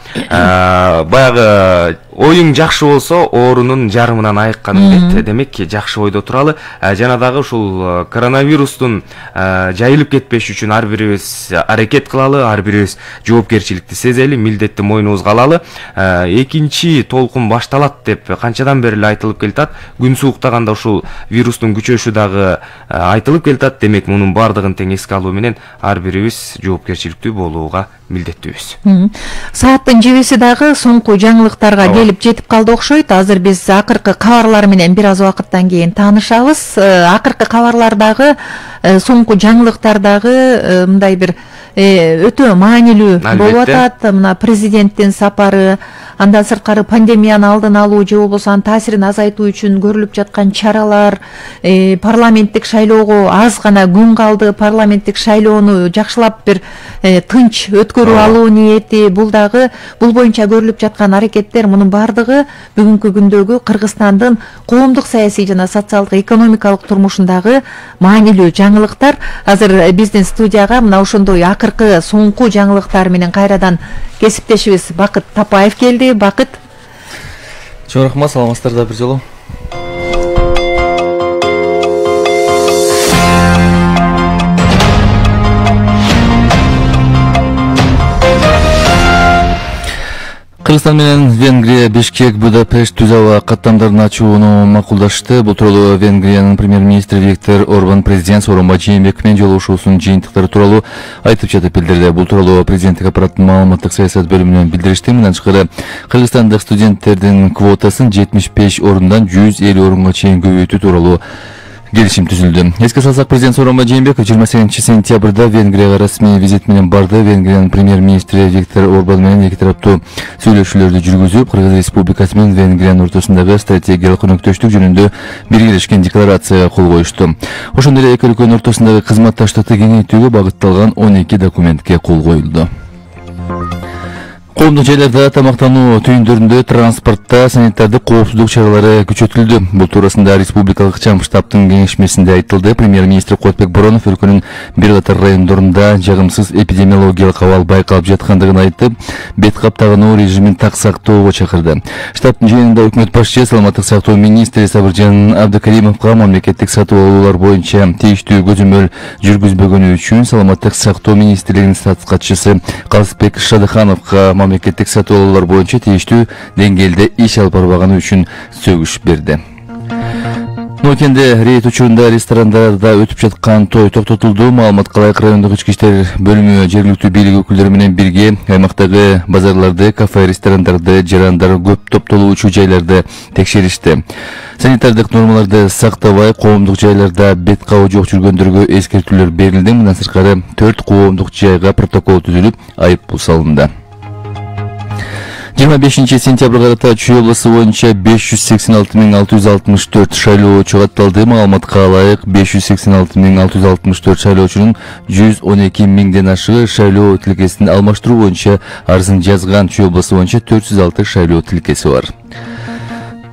Баягы оюң жакшы болсо, оорунун жарымынан айыкканың дейт. Демек, жакшы ойдо туралы. Жана дагы ушул коронавирустун жайылып кетпеш үчүн ар бирибиз аракет кылалы, ар бирибиз жоопкерчиликти сезели, милдетти мойнубузга алалы. Экинчи толкун башталат деп канчадан бери айтылып келатат. Күн сууктаганда ушул вирустун күчөшү дагы айтылып келатат. Демек, мунун бардыгын тең эске алуу менен ар бирибиз жоопкерчиликтүү болууга милдеттүүбүз. Сааттын жебеси дагы соңку жаңылыктарга келип жетип калды окшойт. Азыр биз акыркы кабарлар менен бир аз убакыттан кийин таанышабыз. Акыркы кабарлардагы соңку жаңылыктардагы мындай бир өтө маанилүү болуп атат. Мына президенттин сапары, андан сырткары пандемияны алдын алуу же болбосо анын таасирин азайтуу үчүн көрүлүп жаткан чаралар, парламенттик шайлоого аз гана күн калды, парламенттик шайлоону жакшылап бир тынч өткөрүп алуу ниети, бул боюнча көрүлүп жаткан аракеттер, мунун бардыгы бүгүнкү күндөгү Кыргызстандын коомдук саясий жана социалдык экономикалык турмушундагы маанилүү жаңылыктар. Азыр биздин студияга мына ошондой акыркы соңку жаңылыктар менен кайрадан кесиптешибиз Бакыт Тапаев келди. Бакыт. Чоң рахмат, саламатсыздар да бир жолу. Кыргызстан менен Венгрия Бишкек, Будапешт түз аба каттамдарын ачууну макулдашты. Бул тууралуу Венгриянын премьер-министри Виктор Орбан президент Сооронбай Жээнбеков менен жолугушуусунун жыйынтыктары тууралуу айтып жатып билдирди. Бул тууралуу президенттик аппараттын маалыматтык саясат бөлүмүнөн билдиришти. Мындан тышкары кыргызстандык студенттердин квотасын 75 орундан 150 орунга чейин көбөйтүү тууралуу келишим түзүлдү. Эске салсак, президент Сооронбай Жээнбеков 28-сентябрда Венгрияга расмий визит менен барды. Венгриянын премьер-министри Виктор Орбан менен эки тараптуу сүйлөшүүлөрдү жүргүзүп, Кыргыз Республикасы менен Венгриянын ортосундагы стратегиялык өнөктөштүк жөнүндө биргелешкен декларацияга кол коюшту. Ошондой эле эки өлкөнүн ортосундагы кызматташтыкты кеңейтүүгө багытталган 12 документке кол коюлду. Коомдук жайларда тамактануу түйүндөрүндө транспортто санитардык коопсуздук чаралары күчөтүлдү. Бул туурасында Республикалык чам штабтын кеңешмесинде айтылды. Премьер-министр Кодбек Боронов өлкөнүн бир катар райондорунда жагымсыз эпидемиологиялык абал байкалып жаткандыгын айтып, бет каптагынуу режимин так сактоого чакырды. Штабтын жыйынында өкмөт башчысы саламаттык сактоо министри Сабыржан Абдыкаримовго мамлекеттик сатып алуулар боюнча тийиштүү көзөмөл жүргүзбөгөнү үчүн саламаттык сактоо министрлигинин статс катчысы Казбек Шадыхановго мамлекеттик сатып алуулар боюнча тийиштүү деңгээлде иш алып барбаганы үчүн сөгүш берди. Нокенде рейд учурунда ресторандарда өтүп жаткан той токтотулду. Маалыматка ылайык райондук ички иштер бөлүмү жергиликтүү бийлик өкүлдөрү менен бирге аймактагы базарларды, кафе, ресторандарды, жарандар көп топтолуучу жайларды текшеришти. Санитардык нормаларды сактабай, коомдук жайларда бет кабы жок жүргөндөргө эскертүүлөр берилди. Мындан сырткары 4 коомдук жайга протокол түзүлүп, айыппул салынды. 25 сентябрга карата Чүй областы боюнча 586.664 шайлоочу катталды. Маалыматка ылайык 586.664 шайлоочунун 112.000ден ашыгы шайлоо тилкесин алмаштыруу боюнча арызын жазган. Чүй областы боюнча 406 шайлоо тилкеси бар.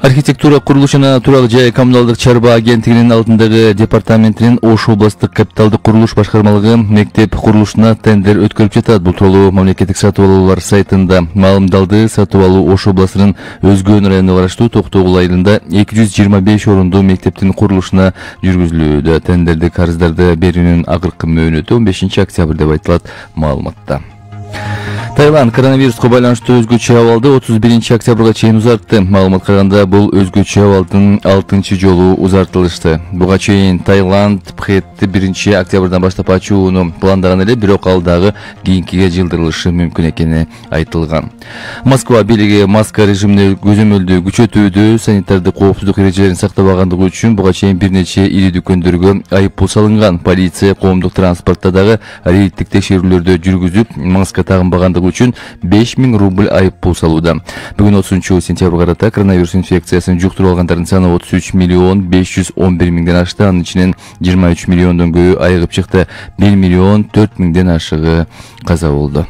Архитектура, курулуш жана турак жай коммуналдык чарба агенттигинин алдындагы департаментинин Ош областтык капиталдык курулуш башкармалыгы мектеп курулушуна тендер өткөрүп жатат. Бул тууралуу мамлекеттик сатып алуулар сайтында маалымдалды. Сатып алуу Ош областынын Өзгөн районуна караштуу Токтогул айылында 225 орундуу мектептин курулушуна жүргүзүлүүдө. Тендердик арыздарды берүүнүн акыркы мөөнөтү 15 октябрь деп айтылат маалыматта. Таиланд коронавируска байланыштуу өзгөчө абалды 31 октябрга чейин узартты. Маалымат караганда бул өзгөчө абалдын 6-чы жолу узартылышты. Буга чейин Таиланд Пхетти 1 октябрдан баштап ачууну пландаган эле, бирок ал дагы кийинкиге жылдырылышы мүмкүн экени айтылган. Москва бийлиги маска режимине көзөмөлдү күчөтүүдө, санитардык коопсуздук эрежелерин сактабагандыгы үчүн буга чейин бир нече ири дүкөндөргө айыппул салынган. Полиция коомдук транспортто дагы рейдтик текшерүүлөрдү жүргүзүп, маска тагынбагандыгы үчүн 5000 рубль айыппул салууда. Бүгүн 30 сентябрга карата коронавирус инфекциясын жуктуруп алгандардын саны 33.511.000ден ашты. Анын ичинен 23 миллиондон көбү айыгып чыкты. 1.004.000ден ашыгы каза болду.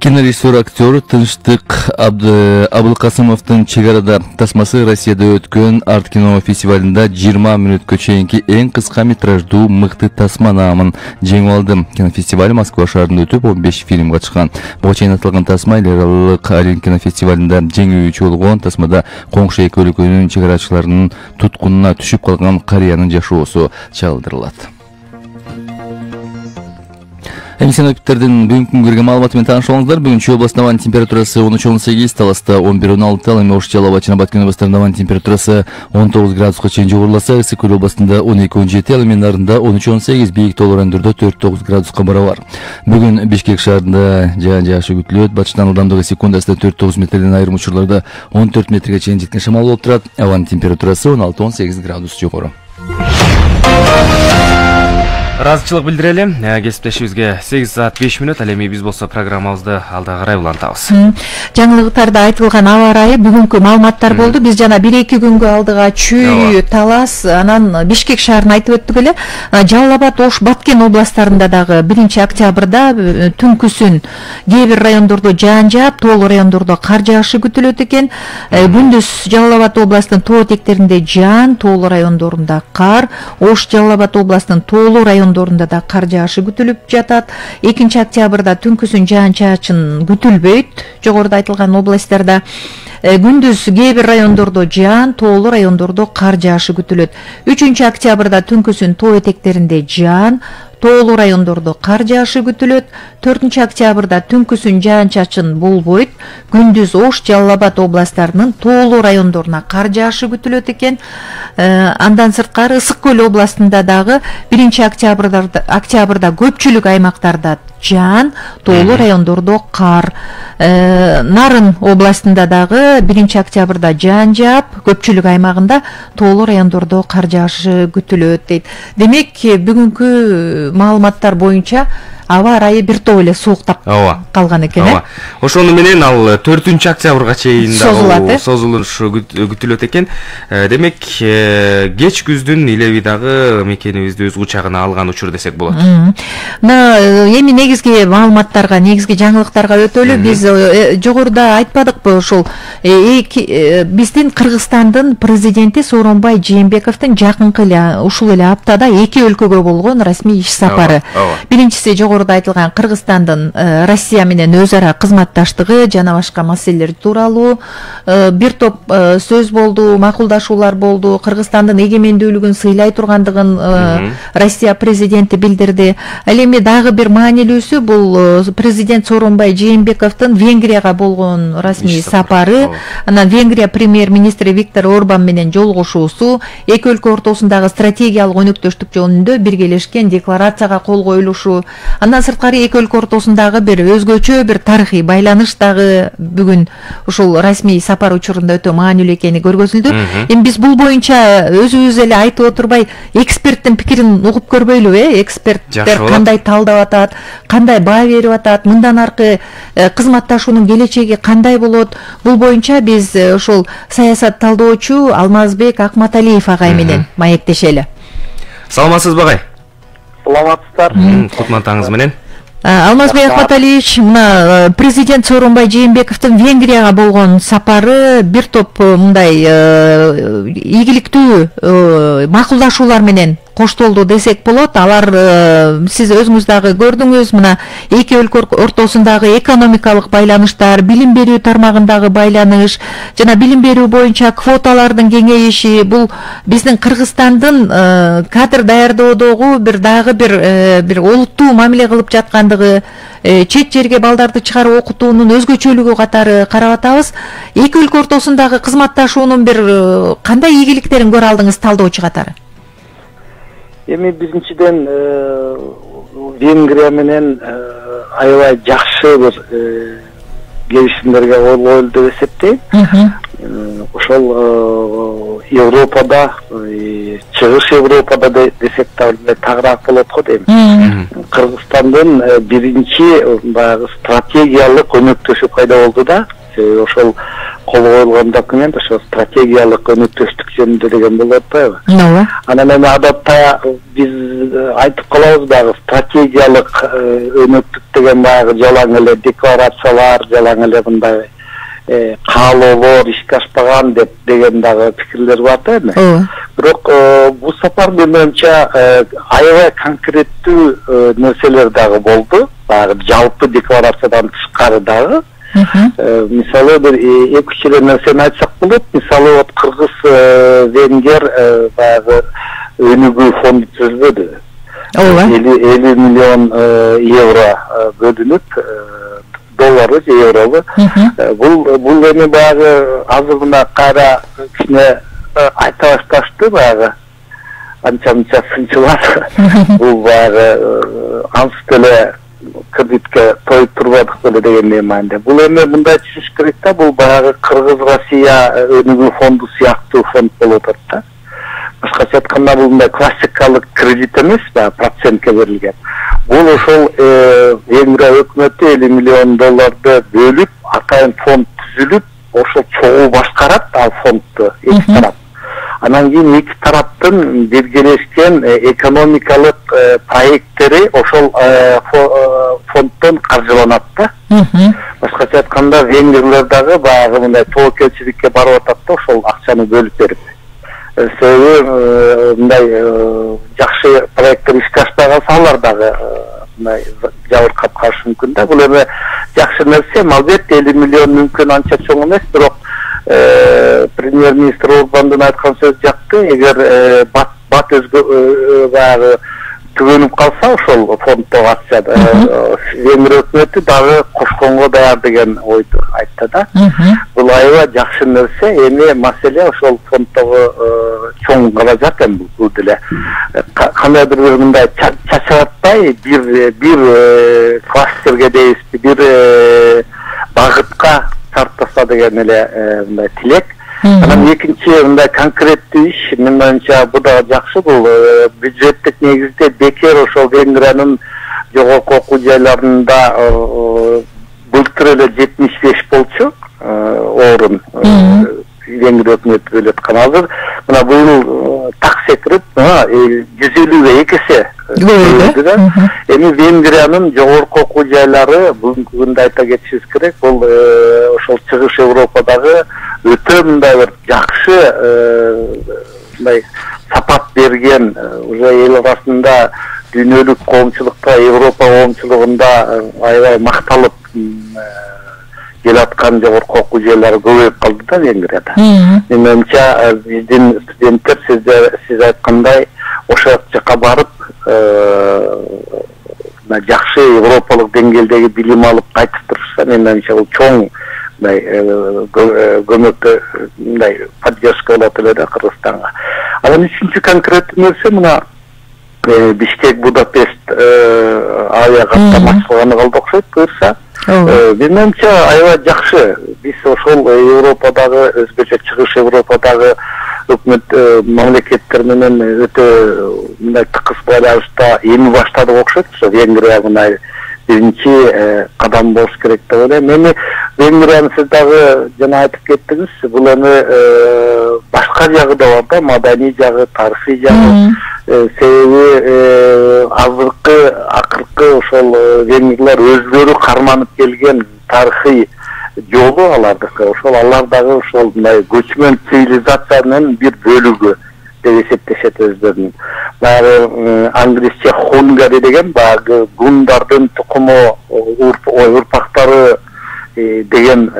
Кинорежиссер, актер Тынчтык Абылкасымовдун чек арада тасмасы Россияда өткөн арт кино фестивалында 20 мүнөткө чейинки эң кыска метраждуу мыкты тасма наамын жеңип алды. Кинофестиваль Москва шаарында өтүп 15 фильм катышкан. Буга чейин аталган тасма эл аралык Алин кинофестивалында жеңүүчү болгон. Тасмада коңшу эки өлкөнүн чек арачыларынын туткунуна түшүп калган карыянын жашоосу чагылдырылат. Синоптиктердин бүгүнкү күнгө кирген маалыматы менен таанышып алыңыздар. Бүгүн Чүй областында абанын температурасы 13-18, Таласта 11-16, ал эми Ош Жалал Абад жана Баткен областарында абанын температурасы 19 градуска чейин жогоруласа, Ысык Көл областында 12-17, ал эми Нарында 13-18, бийик тоолуу райондордо 4-9 градуска барабар. Бүгүн Бишкек шаарында жаан жаашы күтүлөт. Батыштан ылдамдыгы секундасына 4-9 метрден айрым учурларда 14 метрге чейин жеткен шамал болуп турат. Абанын температурасы 16-18 градус жогору. Ыраазычылык билдирели. Кесиптешибизге 8 саат 5 мүнөт. Ал эми биз болсо программабызды алда карай улантабыз. Жаңылыктарда айтылган аба ырайы бүгүнкү маалыматтар болду. Биз жана 1-2 күнгө алдыга Чүй, Талас, анан Бишкек шаарын айтып өттүк эле. Жалал Абад, Ош, Баткен областарында дагы 1 октябрда түнкүсүн кээ бир райондордо жаан жаап, тоолуу райондордо кар жаашы күтүлөт экен. Күндүз Жалал Абад областынын тоо этектеринде жаан, тоолуу райондорунда кар. Ош, Жалал Абад областынын тоолуу райондорунда да кар жаашы күтүлүп жатат. 2 октябрда түнкүсүн жаан-чаачын күтүлбөйт. Жогоруда айтылган областтарда күндүз кээ бир райондордо жаан, тоолуу райондордо кар жаашы күтүлөт. 3 октябрда түнкүсүн тоо этектеринде жаан, тоолуу райондордо кар жаашы күтүлөт. 4 октябрда түнкүсүн жаан-чачын болбойт. Күндүз Ош, Жалал Абад областарынын тоолуу райондоруна кар жаашы күтүлөт экен. Андан сырткары Ысык Көл областында дагы 1 октябрда көпчүлүк аймактарда жаан, тоолуу райондордо кар. Нарын областында дагы 1 октябрда жаан жаап, көпчүлүк аймагында тоолуу райондордо кар жаашы күтүлөт дейт. Демек, бүгүнкү маалыматтар боюнча аба ырайы бир топ эле сууктап калган экен. Ошону менен ал 4 октябрга чейин созулушу күтүлөт экен. Демек, кеч күздүн илеби дагы мекенибизди өз кучагына алган учур десек болот. Эми негизги маалыматтарга, негизги жаңылыктарга өтөлү. Биз жогоруда айтпадыкпы, ушул биздин Кыргызстандын президенти Сооронбай Жээнбековдун жакынкы эле ушул эле аптада 2 өлкөгө болгон расмий иш сапары. Биринчиси жогоруда жогоруда айтылган Кыргызстандын Россия менен өз ара кызматташтыгы жана башка маселелер тууралуу бир топ сөз болду, макулдашуулар болду. Кыргызстандын эгемендүүлүгүн сыйлай тургандыгын Россия президенти билдирди. Ал эми дагы бир маанилүүсү бул президент Сооронбай Жээнбековдун Венгрияга болгон расмий сапары, анан Венгрия премьер-министри Виктор Орбан менен жолугушуусу, эки өлкө ортосундагы стратегиялык өнөктөштүк жөнүндө биргелешкен декларацияга кол коюлушу, андан сырткары эки өлкө ортосундагы бир өзгөчө бир тарыхый байланыш дагы бүгүн ушул расмий сапар учурунда өтө маанилүү экени көргөзүлдү. Эми биз бул боюнча өзүбүз эле айтып отурбай, эксперттин пикирин угуп көрбөйлүбү? Эксперттер кандай талдап атат, кандай баа берип атат, мындан аркы кызматташуунун келечеги кандай болот? Бул боюнча биз ушул саясат талдоочу Алмазбек Акматалиев агай менен маектешели. Саламатсызбы агай? Саламатсыздар. Кутман менен. Алмазбек Акматалиевич, мына президент Сооронбай Жээнбековдун Венгрияга болгон сапары бир топ мындай ийгиликтүү макулдашуулар менен коштолду десек болот. Алар сиз өзүңүз дагы көрдүңүз, мына эки өлкө ортосундагы экономикалык байланыштар, билим берүү тармагындагы байланыш жана билим берүү боюнча квоталардын кеңейиши, бул биздин Кыргызстандын кадр даярдоодогу дагы бир олуттуу мамиле кылып жаткандыгы, чет жерге балдарды чыгарып окутуунун өзгөчөлүгү катары карап атабыз. Эки өлкө ортосундагы кызматташуунун бир кандай ийгиликтерин көрө алдыңыз талдоочу катары? Эми биринчиден Венгрия менен аябай жакшы бир келишимдерге кол коюлду деп эсептейм. Ошол Европада, Чыгыш Европада десек да тагыраак болот го дейм. Кыргызстандын биринчи баягы стратегиялык өнөктөшү пайда болду да. Ошол кол коюлган документ ошо стратегиялык өнөктөштүк жөнүндө деген болуп атпайбы? Ооба. Анан эми адатта биз айтып калабыз дагы стратегиялык өнөктүк деген баягы жалаң эле декларациялар, жалаң эле мындай каалоолор ишке ашпаган деген дагы пикирлер бар да эми. Бирок бул сапар менимче аябай конкреттүү нерселер дагы болду. Баягы жалпы декларациядан тышкары дагы. Мисалы бир эки-үч эле нерсени айтсак болот. Мисалы вот Кыргыз-Венгер баягы өнүгүү фонду түзүлдү. 50 миллион евро бөлүнүп, доллары же евробу. Бул эми баягы азыр мына кайра кичине айта башташты баягы. Анча-мынча сынчылар. Бул баягы ансыз деле кредитке тоюп турбадык беле деген мааниде. Бул эми мындай түшүш керек да, бул баягы Кыргыз-Россия өнүгүү фонду сыяктуу фонд болуп атат да. Башкача айтканда бул мындай классикалык кредит эмес, баягы процентке берилген. Бул ошол Венгрия өкмөтү 50 миллион долларды бөлүп, атайын фонд түзүлүп, ошол чогуу башкарат ал фондду эки тарап. Анан кийин эки тараптын биргелешкен экономикалык проекттери ошол фонддон каржыланат да. Башкача айтканда венгрлер дагы баягы мындай тобокелчиликке барып атат да, ошол акчаны бөлүп берип. Себеби мындай жакшы проекттер ишке ашпай калса алар дагы мындай жабыркап калышы мүмкүн да. Бул эми жакшы нерсе, албетте 50 миллион мүмкүн анча чоң эмес, бирок премьер-министр Орбандын айткан сөзү жакты. Эгер бат баягы түгөнүп калса ошол фонддогу акчада Венгрия өкмөтү дагы кошконго даяр деген ойду айтты да. Бул аябай жакшы нерсе. Эми маселе ошол фонддогу чоң каражат эми бул деле кандайдыр бир мындай чачыратпай бир кластерге дейсизби, бир багытка тартаса деген эле мындай тилек. Анан экинчи мындай конкреттүү иш, менин оюмча бул да жакшы. Бул бюджеттик негизде бекер ошол Венгриянын жогорку окуу жайларында былтыр эле 75 болчу орун Венгрия өкмөтү бөлүп аткан. Азыр мына быйыл так секирип 150 экесе көбөйдү да. Эми Венгриянын жогорку окуу жайлары бүгүнкү күндө айта кетишибиз керек. Бул ошол Чыгыш Европадагы өтө мындай бир жакшы мындай сапат берген, уже эл арасында дүйнөлүк коомчулукта, Европа коомчулугунда аябай макталып келаткан жогорку окуу жайлары көбөйүп калды да Венгрияда. Менимче биздин студенттер сиз айткандай ошол жака барып жакшы европалык деңгээлдеги билим алып кайтып турушса, менимче бул чоң көмөктө мындай поддержка болот эле да Кыргызстанга. Анан үчүнчү конкреттүү нерсе мына Бишкек Будапешт авиа каттамачылыгына калды окшойт буюрса. Менимче аябай жакшы. Биз ошол Европадагы өзгөчө чыгыш Европадагы өкмөт мамлекеттер менен өтө мындай тыкыз байланышта эми баштадык окшойт. Венгрия мындай биринчи кадам болуш керек деп ойлойм. Эми Венгрияны сиз дагы жана айтып кеттиңиз, бул эми башка жагы да бар да, маданий жагы, тарыхый жагы. Себеби акыркы ошол венгрлер өздөрү карманып келген тарыхый жолу алардыкы, ошол алар дагы ошол мындай көчмөн цивилизациянын бир бөлүгү деп эсептешет өздөрүн. Баягы англисче хунгари деген баягы гундардын тукуму урпактары деген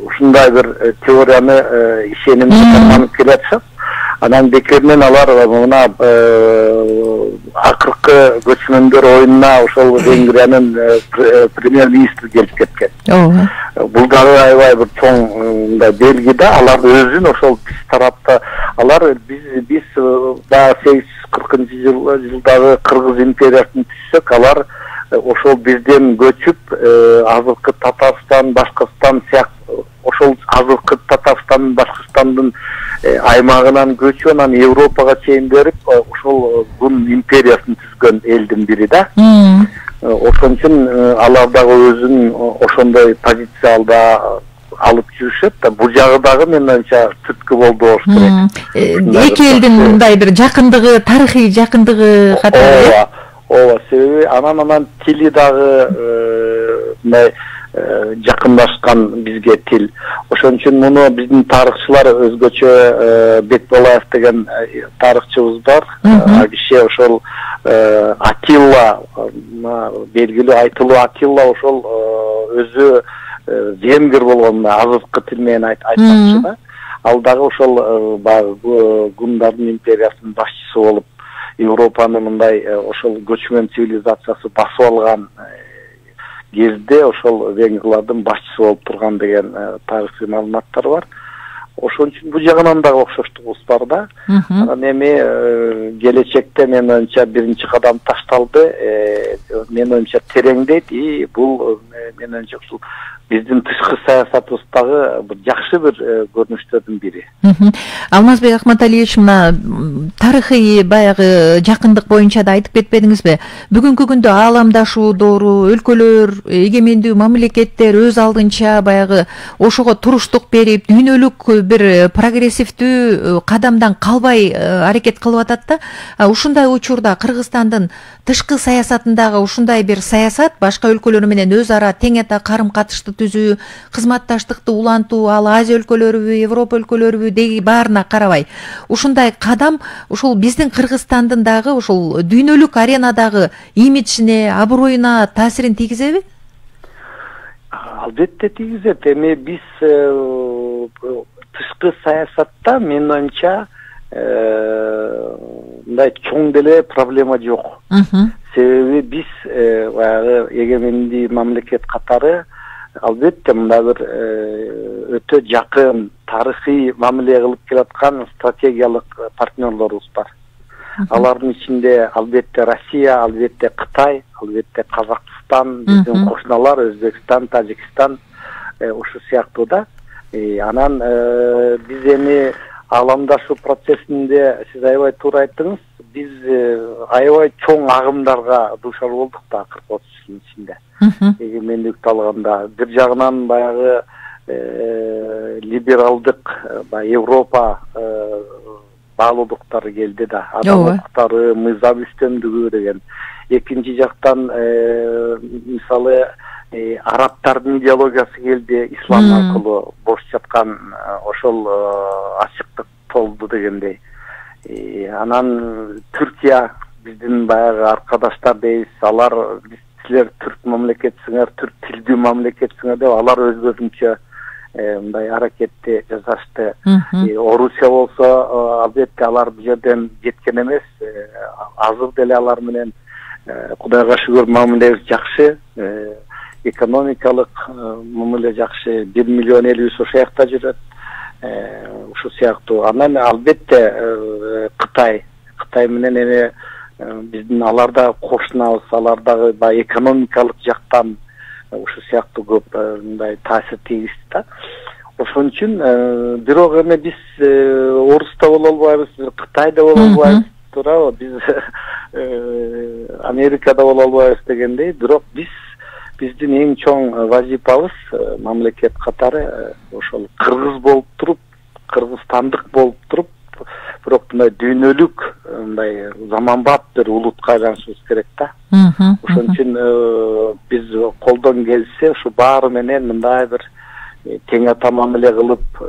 ушундай бир теорияны ишенимди карманып келатышат. Анан бекеринен алар мына акыркы көчмөндөр оюнуна ошол Венгриянын премьер-министри келип кеткен. Бул дагы аябай бир чоң мындай белги да, алар өзүн ошол биз тарапта алар биз баягы 840-жылдагы Кыргыз империясын түшсөк, алар ошол бизден көчүп азыркы Татарстан, Башкортостан сыяктуу ошол азыркы Татарстан, Башкортостандын аймагынан көчүп анан Европага чейин берип ошол Гун империясын түзгөн элдин бири да. Ошон үчүн алар дагы өзүн ошондой позициялда алып жүрүшөт да. Бул жагы дагы менимче түрткү болду болуш керек. Эки элдин мындай бир жакындыгы, тарыхый жакындыгы катары. Ооба, себеби анан тили дагы мындай жакындашкан бизге тил. Ошон үчүн муну биздин тарыхчылар өзгөчө Бекболаев деген тарыхчыбыз бар. А киши ошол Атилла, белгилүү айтылуу Атилла ошол өзү венгер болгон, азыркы тил менен айтмакчы да. Ал дагы ошол баягы гундардын империясынын башчысы болуп Европаны мындай ошол көчмөн цивилизациясы басып алган кезде ошол венгрлардын башчысы болуп турган деген тарыхый маалыматтар бар. Ошон үчүн бул жагынан дагы окшоштугубуз бар да. Анан эми келечекте менимче биринчи кадам ташталды. Менимче тереңдейт и бул менимче ушул биздин тышкы саясатыбыздагы бир жакшы бир көрүнүштөрдүн бири. Алмазбек Ахматалиевич, мына тарыхый баягы жакындык боюнча да айтып кетпедиңизби? Бүгүнкү күндө ааламдашуу доору, өлкөлөр, эгемендүү мамлекеттер өз алдынча баягы ошого туруштук берип, дүйнөлүк бир прогрессивдүү кадамдан калбай аракет кылып атат да. Ушундай учурда Кыргызстандын тышкы саясатындагы ушундай бир саясат башка өлкөлөр менен өз ара тең ата карым-катышты түзүү, кызматташтыкты улантуу, ал Азия өлкөлөрүбү, Европа өлкөлөрүбү деги баарына карабай. Ушундай кадам ушул биздин Кыргызстандын дагы ушул дүйнөлүк аренадагы имиджине, аброюна таасирин тийгизеби? Албетте тийгизет. Эми биз тышкы саясатта менин оюмча мындай чоң деле проблема жок. Себеби биз баягы эгемендүү мамлекет катары албетте мындай бир өтө жакын тарыхый мамиле кылып келаткан стратегиялык партнерлорубуз бар. Алардын ичинде албетте Россия, албетте Кытай, албетте Казакстан, биздин кошуналар Өзбекстан, Тажикстан ушу сыяктуу да. Анан биз эми ааламдашуу процессинде сиз аябай туура айттыңыз, биз аябай чоң агымдарга дуушар болдук да 40 жылдын ичинде. Эгемендикти алганда бир жагынан баягы либералдык Европа баалуулуктары келди да, адам укуктары, мыйзам үстөмдүгү деген. Экинчи жактан мисалы арабтардын идеологиясы келди, ислам аркылуу бош жаткан ошол ачыктык толду дегендей. Анан Түркия биздин баягы аркадаштар дейбиз, алар силер түрк мамлекетсиңер, түрк тилдүү мамлекетсиңер деп алар өзгөчө мындай аракетти жасашты. Орусия болсо албетте алар бул жерден жеткен эмес. Азыр деле алар менен Кудайга шүгүр мамилебиз жакшы. Экономикалык мамиле жакшы. 1 миллион элибиз ошол жакта жүрөт. Ушул сыяктуу. Анан албетте Кытай менен эми биздин аларда кошунабыз, алардагы баягы экономикалык жактан ушул сыяктуу көп мындай таасир тийгизди да. Ошон үчүн бирок эми биз Орусда боло албайбыз, Кытайда боло албайбыз, туурабы? Биз Америкада боло албайбыз дегендей, бирок биздин эң чоң вазипабыз мамлекет катары ошол кыргыз болуп туруп, кыргызстандык болуп туруп, бирок мындай дүйнөлүк мындай заманбап бир улутка айланышыбыз керек да. Ошон үчүн биз колдон келсе ушу баары менен мындай бир тең ата мамиле кылып,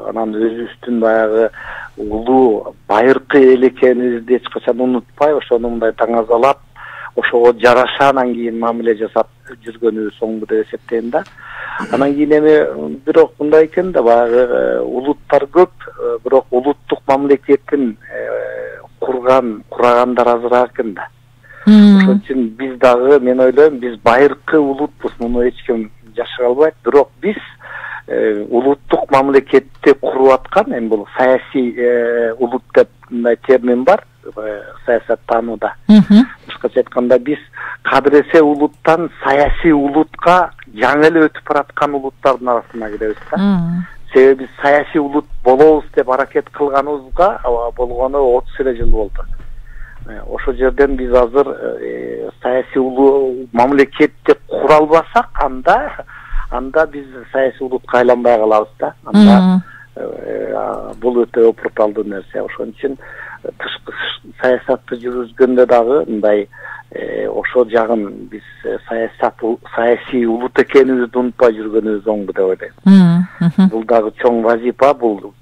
анан өзүбүздүн баягы улуу байыркы эл экенибизди эч качан унутпай, ошону мындай таңазалап, ошого жараша анан кийин мамиле жасап жүргөнүбүз оңду деп эсептейм да. Анан кийин эми бирок мындай экен да, баягы улуттар көп, бирок улуттук мамлекетин курагандар азыраак экен да. Ошон үчүн биз дагы, мен ойлойм, биз байыркы улутпуз, муну эч ким жашыра албайт, бирок биз улуттук мамлекетти куруп аткан, эми бул саясий улут деп мындай термин бар саясаттанууда. Башкача айтканда биз кадыресе улуттан саясий улутка жаңы эле өтүп бараткан улуттардын арасына киребиз да. Себеби биз саясий улут болобуз деп аракет кылганыбызга болгону 30 эле жыл болду. Ошол жерден биз азыр саясий улуу мамлекетти кура албасак, анда биз саясий улутка айланбай калабыз да. Анда бул өтө опурталдуу нерсе. Ошон үчүн тышкы саясатты жүргүзгөндө дагы мындай ошол жагын биз саясий улут экенибизди унутпай жүргөнүбүз оңду деп ойлойм. Бул дагы чоң вазипа, бул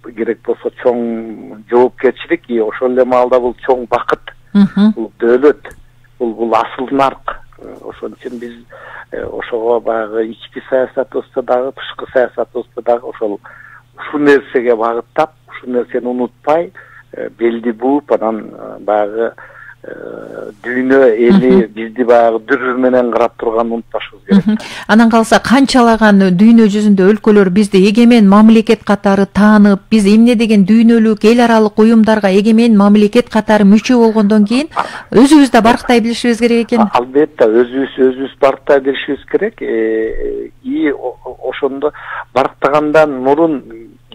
керек болсо чоң жоопкерчилик, ошол эле маалда бул чоң бакыт, бул дөөлөт, бул асыл нарк. Ошон үчүн биз ошого баягы ички саясатыбызда дагы, тышкы саясатыбызда дагы ушул нерсеге багыттап, ушул нерсени унутпай, белди бууп, анан баягы дүйнө эли бизди баягы дүрүр менен карап турганын унутпашыбыз керек. Анан калса канчалаган дүйнө жүзүндө өлкөлөр бизди эгемен мамлекет катары таанып, биз эмне деген дүйнөлүк эл аралык уюмдарга эгемен мамлекет катары мүчө болгондон кийин өзүбүз да барктай билишибиз керек экен. Албетте өзүбүз барктай билишибиз керек. И ошондо барктагандан мурун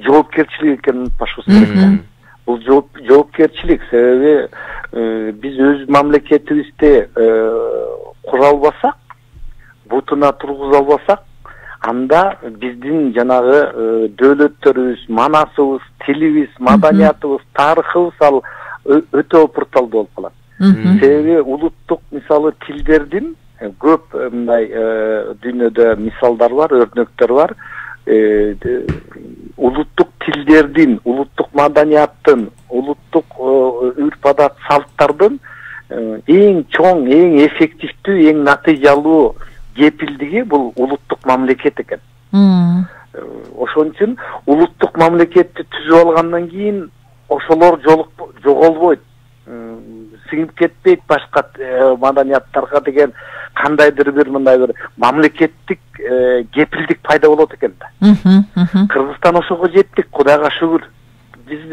жоопкерчилик экенин унутпашыбыз керек. Бул жоопкерчилик, себеби биз өз мамлекетибизди кура албасак, бутуна тургуза албасак, анда биздин жанагы дөөлөттөрүбүз, манасыбыз, тилибиз, маданиятыбыз, тарыхыбыз ал өтө опурталдуу болуп калат. Себеби улуттук мисалы тилдердин көп мындай дүйнөдө мисалдар бар, өрнөктөр бар. Улуттук тилдердин, улуттук маданияттын, улуттук үрп-адат салттардын эң чоң, эң эффективдүү, эң натыйжалуу кепилдиги бул улуттук мамлекет экен. Ошон үчүн улуттук мамлекетти түзүп алгандан кийин ошолор жоголбойт, сиңип кетпейт башка маданияттарга деген кандайдыр бир мындай бир мамлекеттик кепилдик пайда болот экен да. Кыргызстан ошого жеттик, Кудайга шүгүр.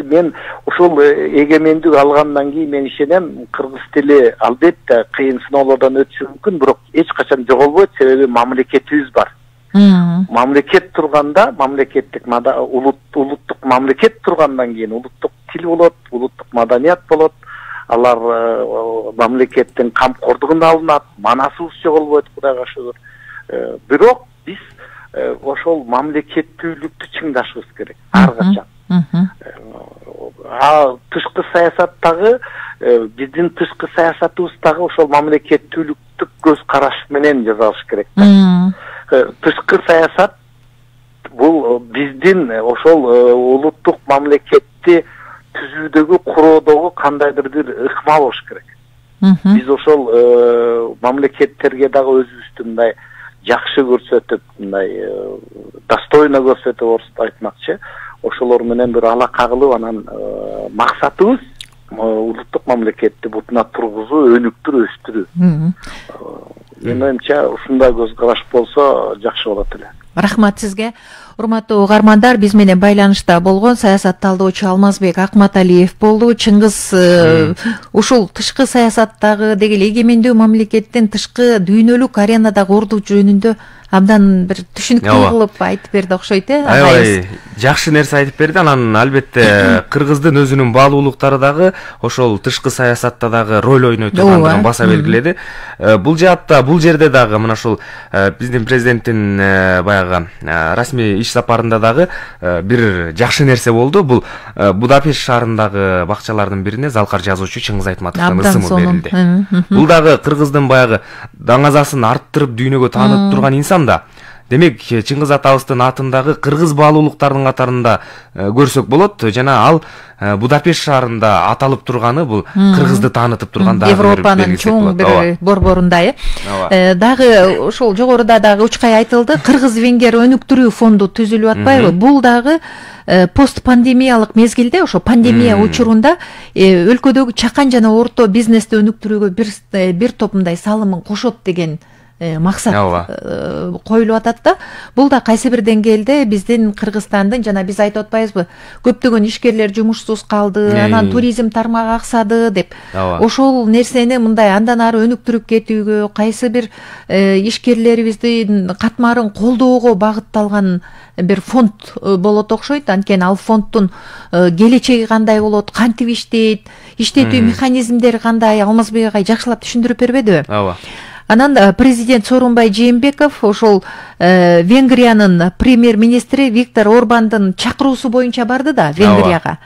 Мен ошол эгемендик алгандан кийин мен ишенем, кыргыз тили албетте кыйын сыноолордон өтүшү мүмкүн, бирок эч качан жоголбойт, себеби мамлекетибиз бар. Мамлекет турганда, мамлекеттик улуттук мамлекет тургандан кийин улуттук тил болот, улуттук маданият болот. Алар мамлекеттин камкордугуна алынат, манасыбыз жоголбойт, Кудайга шүгүр. Бирок биз ошол мамлекеттүүлүктү чыңдашыбыз керек ар качан. Тышкы саясаттагы, биздин тышкы саясатыбыздагы ошол мамлекеттүүлүктү көз караш менен жасалыш керек. Тышкы саясат бул биздин ошол улуттук мамлекетти түзүүдөгү куроодогу кандайдыр бир ыкма болуш керек. Биз ошол мамлекеттерге дагы өзүбүздү мындай жакшы көрсөтүп, мындай достойно көрсөтүп, орусча айтмакчы, ошолор менен бир ала кагылып, анан максатыбыз улуттук мамлекетти бутуна тургузуу, өнүктүрүү, өстүрүү. Менин оюмча ушундай көз караш болсо жакшы болот эле. Рахмат сизге. Урматтуу угармандар, биз менен байланышта болгон саясат талдоочу Алмазбек Акматалиев болду. Чыңгыз ушул тышкы саясаттагы деги эле эгемендүү мамлекеттин тышкы дүйнөлүк аренадагы орду жөнүндө абдан бир түшүнүктүү кылып айтып берди окшойт, Аябай жакшы нерсе айтып берди. Анан албетте Кыргыздын өзүнүн баалуулуктары дагы ошол тышкы саясатта дагы роль ойной тургандыгын баса белгиледи. Бул жаатта, бул жерде дагы мына ошол биздин президенттин баягы расмий иш сапарында дагы бир жакшы нерсе болду. Бул Будапешт шаарындагы бакчалардын бирине залкар жазуучу Чыңгыз Айтматовдун ысымы берилди. Бул дагы Кыргыздын баягы даңазасын арттырып дүйнөгө таанытып турган инсан да. Демек, Чыңгыз атабыздын атындагы кыргыз баалуулуктарынын катарында көрсөк болот. Жана ал Будапешт шаарында аталып турганы бул Кыргызды таанытып турган дагы Европанын чоң бир борборунда. Дагы ошол жогоруда дагы учкай айтылды, Кыргыз-Венгер өнүктүрүү фонду түзүлүп атпайбы? Бул дагы постпандемиялык мезгилде, ошо пандемия учурунда өлкөдөгү чакан жана орто бизнести өнүктүрүүгө бир топ мындай салымын кошот деген максат коюлуп атат да. Бул да кайсы бир деңгээлде биздин Кыргызстандын, жана биз айтып атпайбызбы, көптөгөн ишкерлер жумушсуз калды, анан туризм тармагы аксады деп. Ошол нерсени мындай андан ары өнүктүрүп кетүүгө, кайсы бир ишкерлерибиздин катмарын колдоого багытталган бир фонд болот окшойт. Анткени ал фонддун келечеги кандай болот, кантип иштейт, иштетүү механизмдери кандай, Алмазбек агай жакшылап түшүндүрүп бербедиби? Анан президент Сооронбай Жээнбеков ошол Венгриянын премьер-министри Виктор Орбандын чакыруусу боюнча барды да Венгрияга.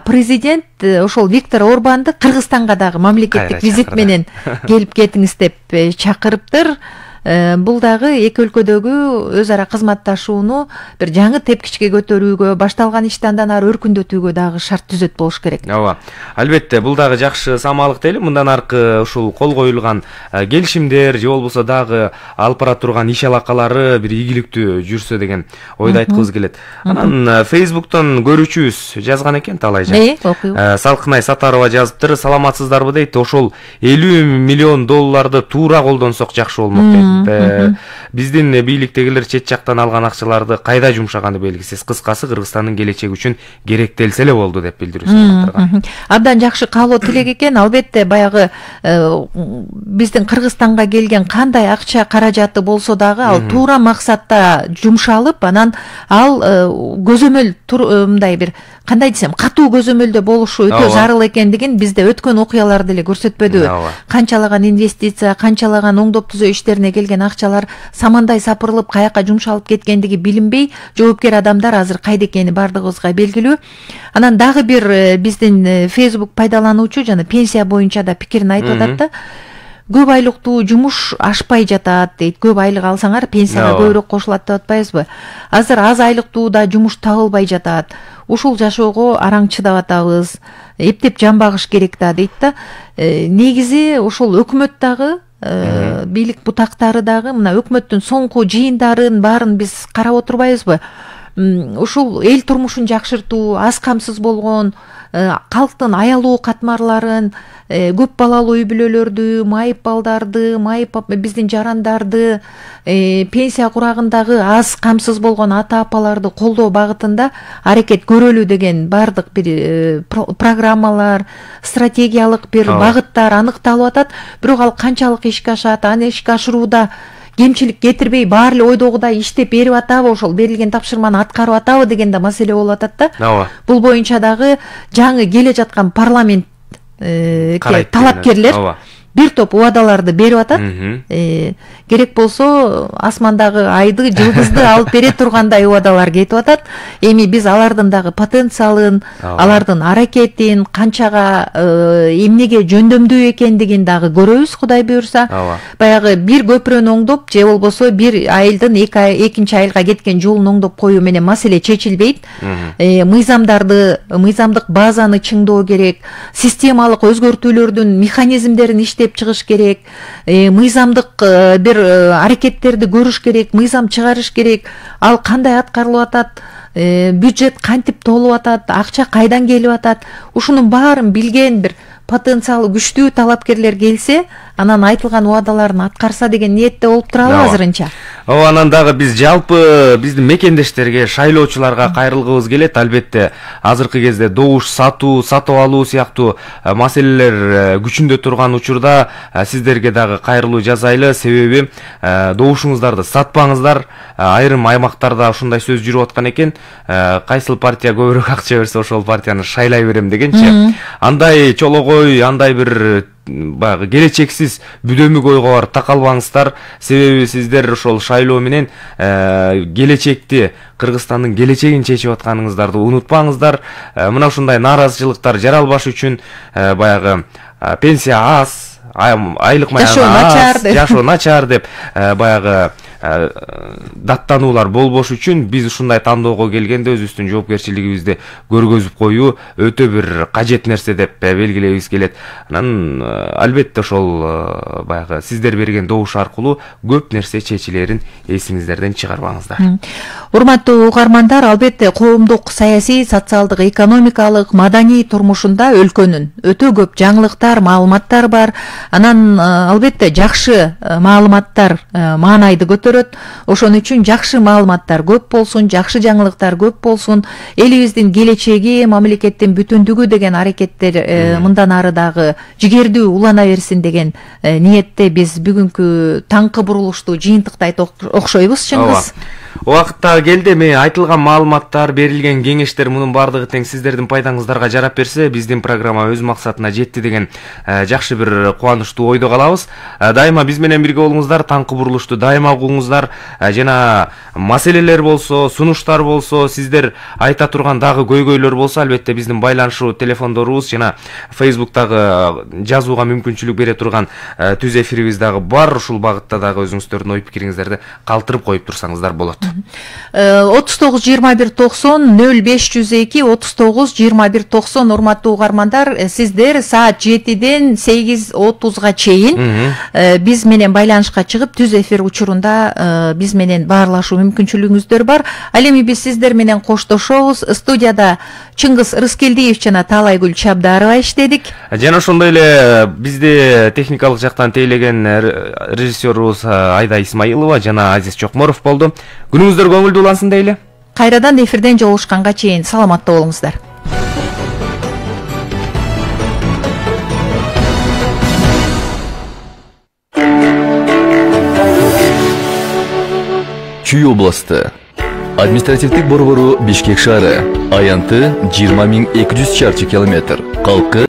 Президент ошол Виктор Орбанды Кыргызстанга дагы мамлекеттик визит менен келип кетиңиз деп чакырыптыр. Бул дагы эки өлкөдөгү өз ара кызматташууну бир жаңы тепкичке көтөрүүгө, башталган ишти андан ары өркүндөтүүгө дагы шарт түзөт болуш керек. Албетте, бул дагы жакшы самаалык дейли. Мындан аркы ушул кол коюлган келишимдер же болбосо дагы алып бара турган иш алакалары бир ийгиликтүү жүрсө деген ойду айткыбыз келет. Анан Facebook'тон көрүүчүбүз жазган экен талайжа. Салкынай Сатарова жазыптыр. Саламатсыздарбы дейт. Ошол 50 миллион долларды туура колдонсок жакшы болмок дейт. Биздин бийликтегилер чет жактан алган акчаларды кайда жумшаганы белгисиз. Кыскасы Кыргызстандын келечеги үчүн керектелсе эле болду деп билдирүүсүн. Абдан жакшы каалоо тилек экен. Албетте баягы биздин Кыргызстанга келген кандай акча каражаты болсо дагы ал туура максатта жумшалып, анан ал көзөмөл мындай бир кандай десем, катуу көзөмөлдө болушу өтө зарыл экендигин бизде өткөн окуялар деле көрсөтпөдүбү? Канчалаган инвестиция, канчалаган оңдоп түзөө иштерине келген акчалар самандай сапырылып каяка жумшалып кеткендиги билинбей, жоопкер адамдар азыр кайда экени бардыгыбызга белгилүү. Анан дагы бир биздин Facebook пайдалануучу жана пенсия боюнча да пикирин айтып атат да. Көп айлыктуу жумуш ашпай жатат дейт. Көп айлык алсаңар пенсияга көбүрөөк кошулат деп атпайбызбы? Азыр аз айлыктууда жумуш табылбай жатат. Ушул жашоого араң чыдап атабыз. Эптеп жан багыш керек да дейт да. Негизи ошол өкмөт дагы, бийлик бутактары дагы мына өкмөттүн соңку жыйындарын баарын биз карап отурбайбызбы? Ушул эл турмушун жакшыртуу, аз камсыз болгон калктын аялуу катмарларын, көп балалуу үй бүлөлөрдү, майып балдарды, майып биздин жарандарды, пенсия курагындагы аз камсыз болгон ата апаларды колдоо багытында аракет көрөлү деген бардык бир программалар, стратегиялык бир багыттар аныкталып атат. Бирок ал канчалык ишке ашат, аны ишке ашырууда кемчилик кетирбей баары эле ойдогудай иштеп берип атабы, ошол берилген тапшырманы аткарып атабы деген да маселе болуп атат да. Бул боюнча дагы жаңы келе жаткан парламент талапкерлер бир топ убадаларды берип атат. Керек болсо асмандагы айды, жылдызды алып бере тургандай убадалар кетип атат. Эми биз алардын дагы потенциалын, алардын аракетин, канчага эмнеге жөндөмдүү экендигин дагы көрөбүз, Кудай буйрса. Баягы бир көпүрөнү оңдоп, же болбосо бир айылдын экинчи айылга кеткен жолун оңдоп коюу менен маселе чечилбейт. Мыйзамдык базаны чыңдоо керек, системалык өзгөртүүлөрдүн механизмдерин иштеп чыгыш керек, мыйзамдык бир аракеттерди көрүш керек, мыйзам чыгарыш керек, ал кандай аткарылып атат, бюджет кантип толуп атат, акча кайдан келип атат, ушунун баарын билген бир потенциалы күчтүү талапкерлер келсе, анан айтылган убадаларын аткарса деген ниетте болуп турабы азырынча. Анан дагы биз жалпы биздин мекендештерге, шайлоочуларга кайрылгыбыз келет. Албетте, азыркы кезде добуш сатып алуу сыяктуу маселелер күчүндө турган учурда сиздерге дагы кайрылуу жасайлы. Себеби добушуңуздарды сатпаңыздар. Айрым аймактарда ушундай сөз жүрүп аткан экен. Кайсыл партия көбүрөөк акча берсе, ошол партияны шайлай берем дегенчи. Андай чологой, андай бир баягы келечексиз бүдөмүк ойго барып такалбаңыздар. Себеби сиздер ошол шайлоо менен келечекти, Кыргызстандын келечегин чечип атканыңыздарды унутпаңыздар. Мына ушундай нааразычылыктар жаралбаш үчүн баягы пенсия аз, айлык маяны аз, жашоо начар деп баягы даттануулар болбош үчүн биз ушундай тандоого келгенде өзүбүздүн жоопкерчилигибизди көргөзүп коюу өтө бир кажет нерсе деп белгилейбиз келет. Анан албетте ошол баягы сиздер берген добуш аркылуу көп нерсе чечилерин эсиңиздерден чыгарбаңыздар. Урматтуу угармандар, албетте коомдук, саясий, социалдык, экономикалык, маданий турмушунда өлкөнүн өтө көп жаңылыктар, маалыматтар бар. Анан албетте жакшы маалыматтар маанайды көтөрөт. Ошон үчүн жакшы маалыматтар көп болсун, жакшы жаңылыктар көп болсун, элибиздин келечеги, мамлекеттин бүтүндүгү деген аракеттер мындан ары дагы жигердүү улана берсин деген ниетте биз бүгүнкү таңкы бурулушту жыйынтыктайт окшойбуз, Чыңгыз. Убакытта келди. Эми айтылган маалыматтар, берилген кеңештер мунун баардыгы тең сиздердин пайдаңыздарга жарап берсе, биздин программа өз максатына жетти деген жакшы бир кубанычтуу ойдо калабыз. Дайыма биз менен бирге болуңуздар, таңкы бурулушту дайыма угуңуздар. Жана маселелер болсо, сунуштар болсо, сиздер айта турган дагы көйгөйлөр болсо, албетте биздин байланышуу телефондорубуз жана Facebook'тагы жазууга мүмкүнчүлүк бере турган түз эфирибиз дагы бар. Ушул багытта дагы өзүңүздөрдүн ой пикириңиздерди калтырып коюп турсаңыздар болот. 39 21 90 0502 39 21 90 урматтуу угармандар, сиздер саат 7-ден 8:30га чейин биз менен байланышка чыгып түз эфир учурунда биз менен баарлашуу мүмкүнчүлүгүңүздөр бар. Ал эми биз сиздер менен коштошобуз. Студияда Чыңгыз Рыскелдиев жана Таалайгүл Чабдарова иштедик. Жана ошондой эле бизди техникалык жактан тейлеген режиссерубуз Айда Исмаилова жана Азиз Чокморов болду. Күнүңүздөр көңүлдүү улансын дейли. Кайрадан эфирден жолугушканга чейин саламатта болуңуздар. Чүй областы. Административдик борбору Бишкек шаары. Аянты 20 200 чарчы километр. Калкы